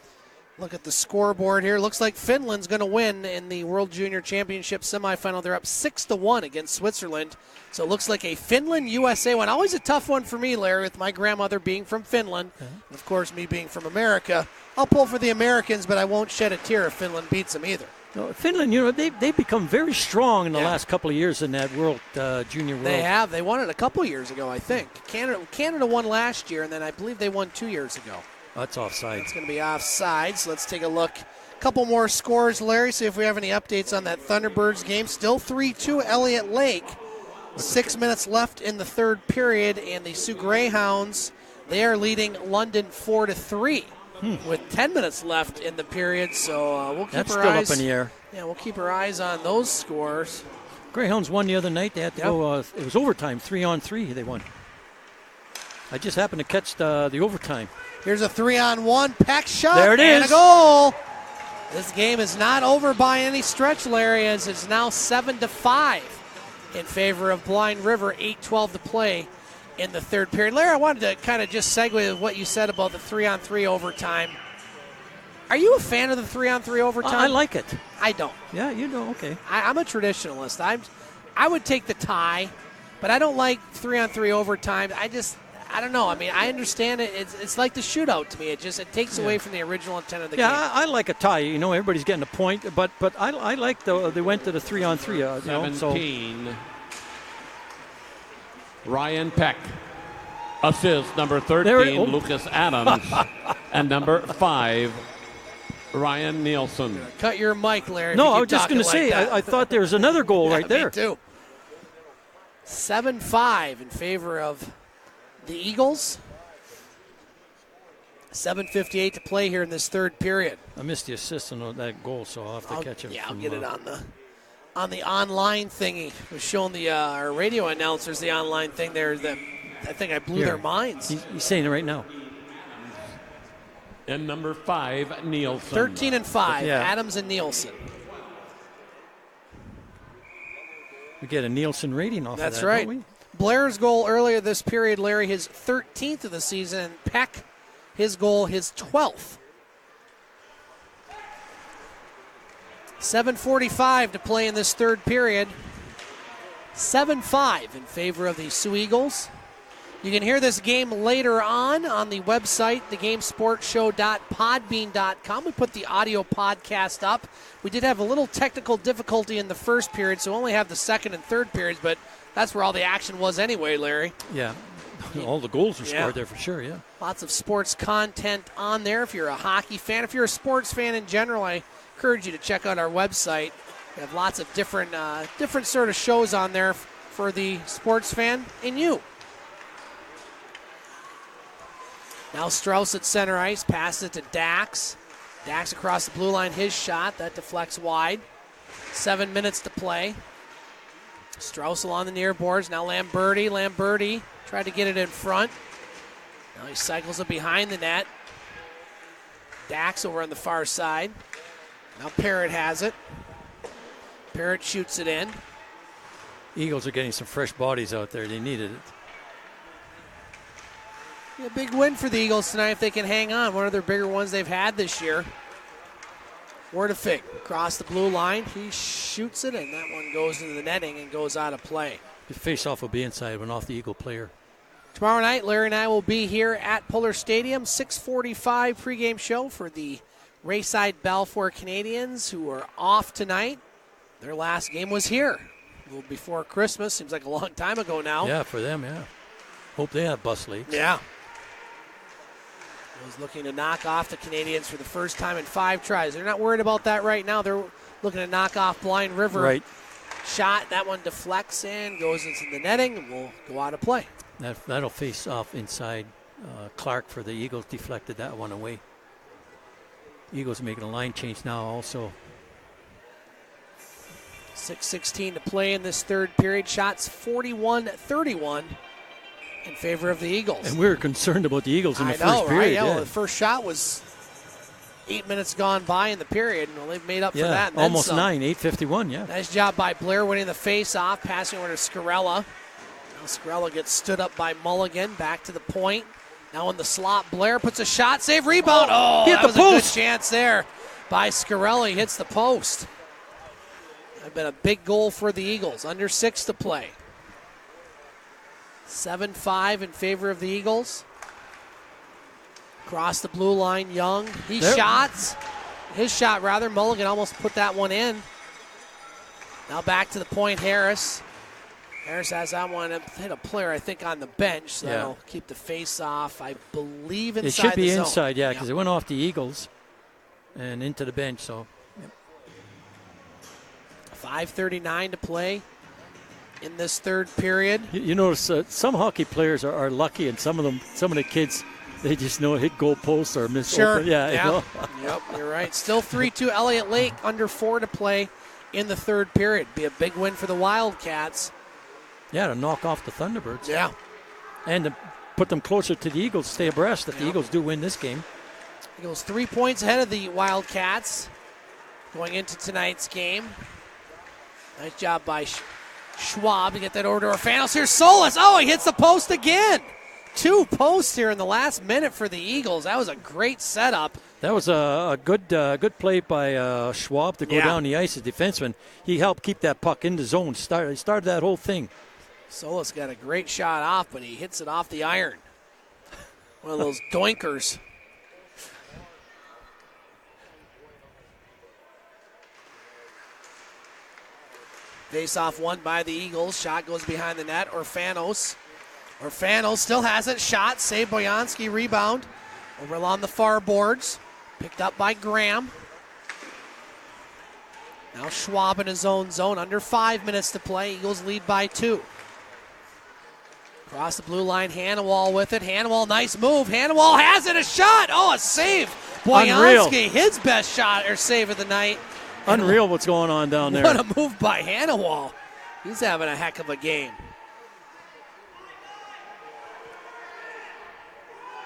look at the scoreboard here. Looks like Finland's going to win in the World Junior Championship semifinal. They're up 6-1 against Switzerland. So it looks like a Finland-USA one. Always a tough one for me, Larry, with my grandmother being from Finland. And of course, me being from America. I'll pull for the Americans, but I won't shed a tear if Finland beats them either. No, Finland, they've become very strong in the last couple of years in that World Junior World. They have. They won it a couple years ago, I think. Canada won last year, and then I believe they won 2 years ago. That's offside. It's going to be offside, so let's take a look. A couple more scores, Larry, see if we have any updates on that Thunderbirds game. Still 3-2 Elliott Lake. 6 minutes left in the third period, and the Sioux Greyhounds, they are leading London 4-3. With 10 minutes left in the period, so we'll keep That's our still eyes. up in the air. Yeah, we'll keep our eyes on those scores. Greyhounds won the other night. They had to go. It was overtime, 3-on-3. They won. I just happened to catch the overtime. Here's a 3-on-1 Peck shot. There it and is. a goal. This game is not over by any stretch, Larry, as it's now 7-5 in favor of Blind River. 8:12 to play in the third period. Larry, I wanted to kind of just segue with what you said about the 3-on-3 overtime. Are you a fan of the 3-on-3 overtime? I like it. I don't. Yeah, you do. Okay. I'm a traditionalist. I would take the tie, but I don't like 3-on-3 overtime. I don't know. I mean, I understand it. It's like the shootout to me. It takes away from the original intent of the game. Yeah, I like a tie. You know, everybody's getting a point, but I like they went to the 3-on-3. 17. Ryan Peck. Assist number 13, Lucas Adams. And number 5, Ryan Nielsen. Cut your mic, Larry. No, I was just going to say, I thought there was another goal right there. Me too. 7-5 in favor of the Eagles. 7:58 to play here in this third period. I missed the assist on that goal, so I'll have to catch it. Yeah, I'll get it on the online thingy. We're showing our radio announcers the online thing there. I think I blew their minds. He's saying it right now. And number 5, Nielsen. 13 and 5, Adams and Nielsen. We get a Nielsen rating off of that. That's right. Don't we? Blair's goal earlier this period, Larry, his 13th of the season. And Peck, his goal, his 12th. 7:45 to play in this third period. 7-5 in favor of the Soo Eagles. You can hear this game later on the website, thegamesportshow.podbean.com. We put the audio podcast up. We did have a little technical difficulty in the first period, so only have the second and third periods, but that's where all the action was anyway, Larry. Yeah. All the goals were scored there for sure, yeah. Lots of sports content on there. If you're a hockey fan, if you're a sports fan in general, I encourage you to check out our website. We have lots of different sort of shows on there for the sports fan and you. Now Strauss at center ice, passes it to Dax. Dax across the blue line, his shot. That deflects wide. 7 minutes to play. Strauss along the near boards. Now Lamberti tried to get it in front. Now he cycles it behind the net. Dax over on the far side. Now Parrott has it. Parrott shoots it in. Eagles are getting some fresh bodies out there. They needed it. A big win for the Eagles tonight if they can hang on. One of their bigger ones they've had this year. Wordefig across the blue line. He shoots it, and that one goes into the netting and goes out of play. The face-off will be inside, went off the Eagle player. Tomorrow night, Larry and I will be here at Pullar Stadium. 6:45 pregame show for the Rayside Balfour Canadians, who are off tonight. Their last game was here a little before Christmas. Seems like a long time ago now. Yeah, for them, yeah. Hope they have bus leagues. Yeah. Was looking to knock off the Canadians for the first time in 5 tries. They're not worried about that right now. They're looking to knock off Blind River. Right. Shot. That one deflects in, goes into the netting, and will go out of play. That'll face off inside. Clark for the Eagles deflected that one away. Eagles making a line change now also. 6:16 to play in this third period. Shots 41-31 in favor of the Eagles. And we were concerned about the Eagles in the first period. Right? Yeah, the first shot was 8 minutes gone by in the period. Well, they've made up for that. And almost 9, 8:51, yeah. Nice job by Blair winning the face-off, passing over to Scarella. Now Scarella gets stood up by Mulligan, back to the point. Now in the slot, Blair puts a shot, save, rebound. Oh, hit that the was post. A good chance there by Scarella. He hits the post. That's been a big goal for the Eagles. Under 6 to play. 7-5 in favor of the Eagles. Across the blue line, Young. His shot, Mulligan almost put that one in. Now back to the point, Harris. Harris has that one, hit a player, I think, on the bench, so that'll keep the face off, I believe, inside the zone. It should be inside, because it went off the Eagles and into the bench, so. 5:39 to play in this third period. You notice some hockey players are lucky, and some of the kids, they just know hit goal posts or miss open. Yeah. You know? Yep, you're right. Still 3-2 Elliott Lake, under 4 to play in the third period. Be a big win for the Wildcats. Yeah, to knock off the Thunderbirds. Yeah. And to put them closer to the Eagles, stay abreast if the Eagles do win this game. Eagles 3 points ahead of the Wildcats going into tonight's game. Nice job by Schwab to get that over to Orfanos. Here's Solis. Oh, he hits the post again. 2 posts here in the last minute for the Eagles. That was a great setup. That was a good play by Schwab to go down the ice as defenseman. He helped keep that puck in the zone. Started that whole thing. Solis got a great shot off, but he hits it off the iron. One of those doinkers. Face-off won by the Eagles. Shot goes behind the net. Orfanos still has it. Shot, save Boyanski, rebound. Over along the far boards. Picked up by Graham. Now Schwab in his own zone. Under 5 minutes to play. Eagles lead by 2. Across the blue line, Hannawall with it. Hannawall, nice move. Hannawall has it, a shot. Oh, a save. Boyanski, his best shot or save of the night. Unreal what's going on down there. What a move by Hannawall. He's having a heck of a game.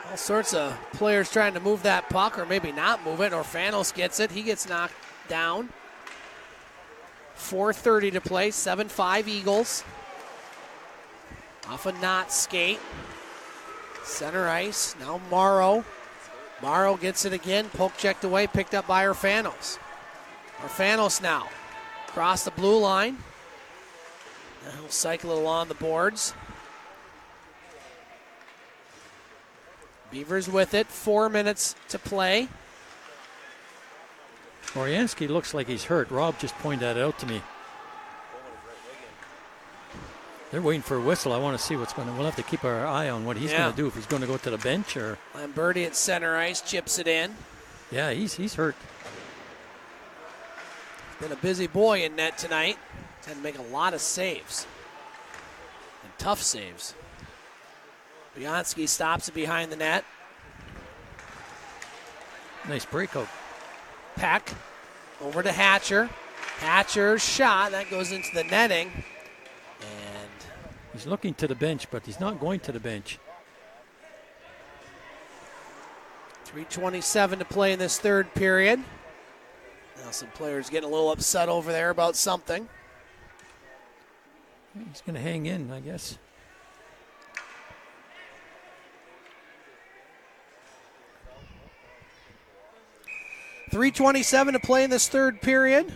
All sorts of players trying to move that puck or maybe not move it. Orfanos gets it. He gets knocked down. 4:30 to play. 7-5 Eagles. Off a knot skate. Center ice. Now Morrow. Morrow gets it again. Poke checked away. Picked up by Orfanos. Orfanos now. Across the blue line. Now he'll cycle it along the boards. Beavers with it. 4 minutes to play. Boyanski looks like he's hurt. Rob just pointed that out to me. They're waiting for a whistle. I want to see what's going to. We'll have to keep our eye on what he's going to do. If he's going to go to the bench or. Lamberti at center ice chips it in. Yeah, he's hurt. Been a busy boy in net tonight. Had to make a lot of saves. And tough saves. Boyanski stops it behind the net. Nice breakout. Peck over to Hatcher. Hatcher's shot. That goes into the netting. And he's looking to the bench, but he's not going to the bench. 3:27 to play in this third period. Now some players getting a little upset over there about something. He's going to hang in, I guess. .327 to play in this third period.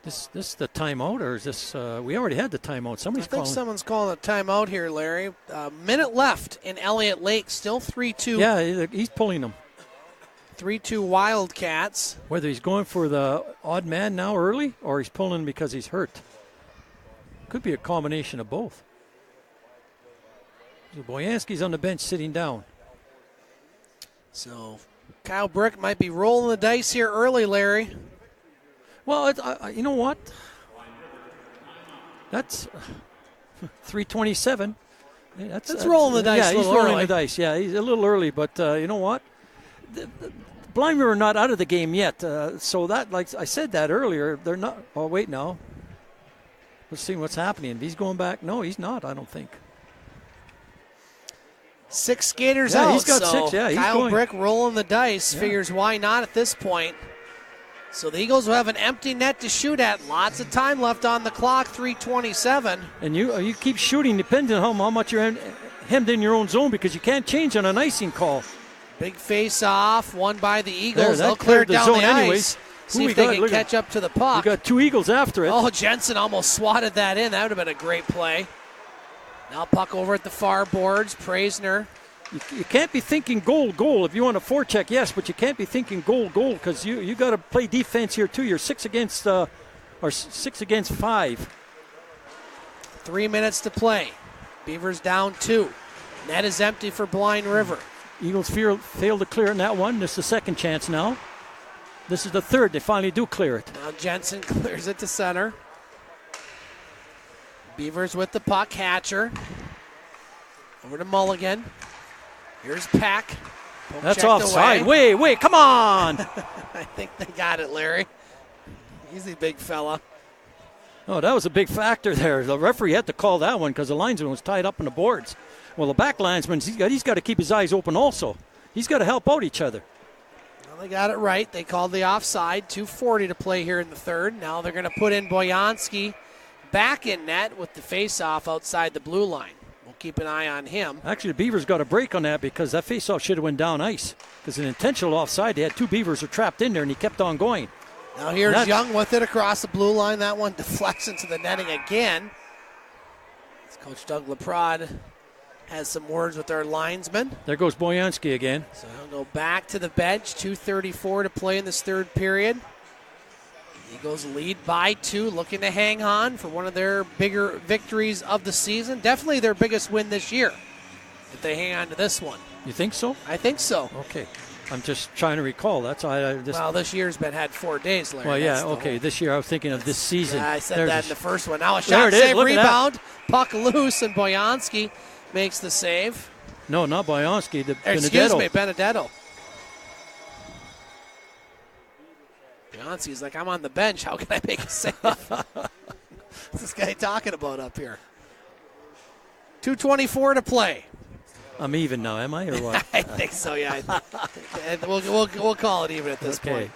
This the timeout, or is this? We already had the timeout. Somebody's calling. I think someone's calling a timeout here, Larry. Minute left in Elliott Lake. Still 3-2. Yeah, he's pulling them. 3-2 Wildcats. Whether he's going for the odd man now early, or he's pulling because he's hurt. Could be a combination of both. So Boyanski's on the bench sitting down. So Kyle Brick might be rolling the dice here early, Larry. Well, you know what? That's 3:27. That's rolling the dice. Yeah, he's rolling early. the dice. Yeah, he's a little early, but you know what? The Blind River are not out of the game yet. So that, like I said that earlier, they're not. Oh, wait now. Let's see what's happening. He's going back. No, he's not. I don't think. 6 skaters out. He's got so 6. Yeah, he's Kyle going. Brick rolling the dice. Figures why not at this point. So the Eagles will have an empty net to shoot at. Lots of time left on the clock. 3:27. And you keep shooting depending on how much you're hemmed in your own zone because you can't change on an icing call. Big face-off, won by the Eagles. That They'll clear it the down zone the anyways. ice. See if they can catch up to the puck. We got 2 Eagles after it. Oh, Jensen almost swatted that in. That would have been a great play. Now puck over at the far boards. Praisner. You can't be thinking goal. If you want a forecheck, yes, but you can't be thinking goal because you got to play defense here too. You're 6 against 5. 3 minutes to play. Beavers down 2. Net is empty for Blind River. Eagles failed to clear it in that one. This is the second chance now. This is the third. They finally do clear it. Now Jensen clears it to center. Beavers with the puck. Hatcher. Over to Mulligan. Here's Pack. That's offside. Wait, come on. I think they got it, Larry. Easy, big fella. Oh, that was a big factor there. The referee had to call that one because the linesman was tied up in the boards. Well, the back linesman, he's got to keep his eyes open also. He's got to help out each other. Well, they got it right. They called the offside. 2:40 to play here in the third. Now they're going to put in Boyanski back in net with the face-off outside the blue line. We'll keep an eye on him. Actually, the Beavers got a break on that because that faceoff should have went down ice. Because an intentional offside, they had 2 Beavers were trapped in there, and he kept on going. Now here's Young with it across the blue line. That one deflects into the netting again. As Coach Doug LaPrade has some words with our linesman. There goes Boyanski again. So he'll go back to the bench. 2:34 to play in this third period. Eagles lead by 2, looking to hang on for one of their bigger victories of the season. Definitely their biggest win this year, if they hang on to this one. You think so? I think so. Okay. I'm just trying to recall. That's why I just. Well, this year's had 4 days, Larry. Well, yeah, That's okay. This year I was thinking of this season. Yeah, I said There's that in the first one. Now a There shot, it is. save, Look at that. rebound. Puck loose, and Boyanski makes the save. No, not Boyanski. Excuse me, Benedetto. Boyanski's like, I'm on the bench. How can I make a save? What's this guy talking about up here? 2:24 to play. I'm even now, am I, or what? I think so, yeah. We'll call it even at this point.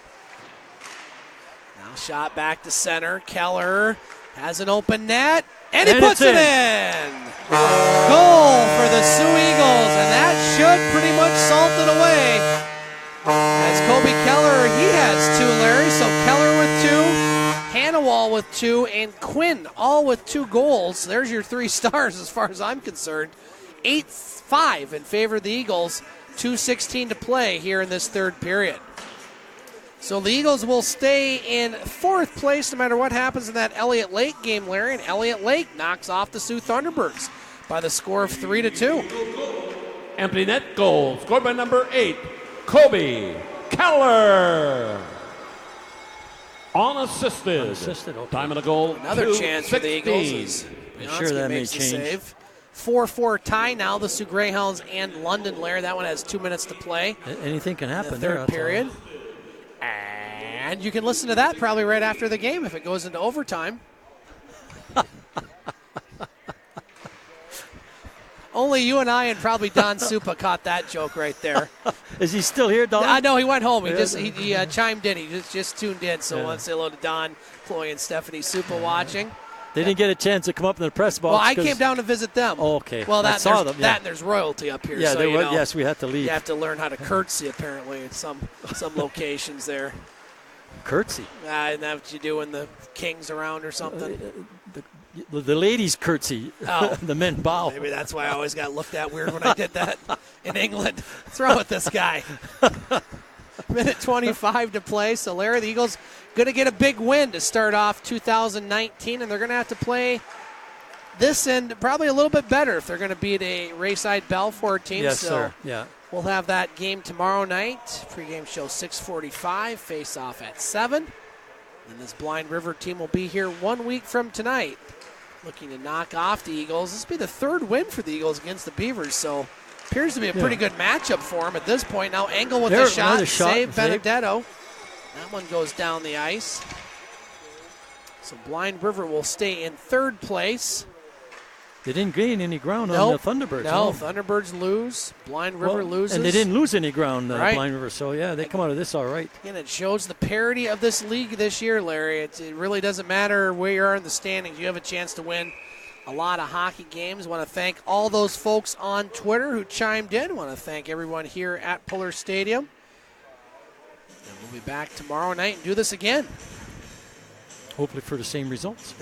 Now shot back to center. Keller has an open net, and he puts it in. Goal for the Soo Eagles, and that should pretty much salt it away. As Kobe Keller, he has 2, Larry. So Keller with 2, Hannawall with 2, and Quinn all with 2 goals. There's your 3 stars as far as I'm concerned. 8-5 in favor of the Eagles. 2:16 to play here in this third period. So the Eagles will stay in 4th place no matter what happens in that Elliott Lake game, Larry. And Elliott Lake knocks off the Sioux Thunderbirds by the score of 3-2. Empty net goal scored by number 8, Kobe Keller. Unassisted. Okay. Time of the goal. Another chance for the Eagles. As Sure, that may makes the change. save. 4-4 tie now. The Sioux Greyhounds and London, Larry. That one has 2 minutes to play. Anything can In happen the there. third period. And you can listen to that probably right after the game if it goes into overtime. Only you and I and probably Don Supa caught that joke right there. Is he still here, Don? No, he went home. He chimed in. He just tuned in. So I want to say hello to Don, Chloe, and Stephanie Supa watching. They didn't get a chance to come up in the press box. Well, I came down to visit them. Oh, okay. Well, I saw them. That and there's royalty up here. Yeah, so, yes, we had to leave. You have to learn how to curtsy, apparently, at some locations there. Curtsy? Isn't that what you do when the king's around or something? The ladies curtsy. Oh. The men bow. Maybe that's why I always got looked at weird when I did that in England. What's wrong with this guy? Minute 25 to play. So, Larry, the Eagles going to get a big win to start off 2019, and they're going to have to play this end probably a little bit better if they're going to beat a Rayside Balfour team. Yes, so sir. Yeah. We'll have that game tomorrow night. Pre-game show 6:45, face-off at 7. And this Blind River team will be here 1 week from tonight, looking to knock off the Eagles. This will be the 3rd win for the Eagles against the Beavers, so appears to be a pretty good matchup for them at this point. Now Engel with the shot, save Benedetto. That one goes down the ice. So Blind River will stay in 3rd place. They didn't gain any ground on the Thunderbirds. No, Thunderbirds lose. Blind River loses. And they didn't lose any ground, Right. Blind River. So, yeah, they come out of this all right. Again, it shows the parity of this league this year, Larry. It really doesn't matter where you are in the standings. You have a chance to win a lot of hockey games. I want to thank all those folks on Twitter who chimed in. I want to thank everyone here at Pullar Stadium. And we'll be back tomorrow night and do this again. Hopefully for the same results.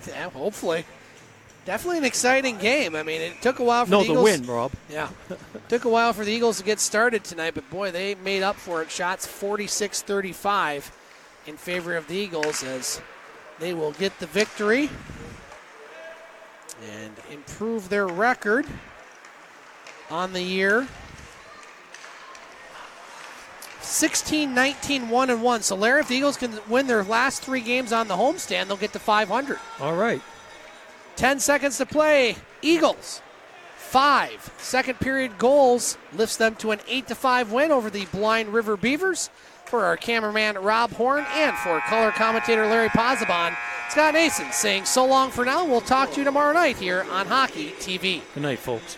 Yeah, hopefully. Definitely an exciting game. I mean, it took a while for the Eagles. No, the win, Rob. Yeah. Took a while for the Eagles to get started tonight, but boy, they made up for it. Shots 46-35 in favor of the Eagles as they will get the victory and improve their record on the year. 16-19-1-1. So, Larry, if the Eagles can win their last 3 games on the homestand, they'll get to 500. All right. 10 seconds to play. Eagles, 5 second period goals lifts them to an 8-5 win over the Blind River Beavers. For our cameraman Rob Horn and for color commentator Larry Pozzabon, Scott Nason saying so long for now. We'll talk to you tomorrow night here on Hockey TV. Good night, folks.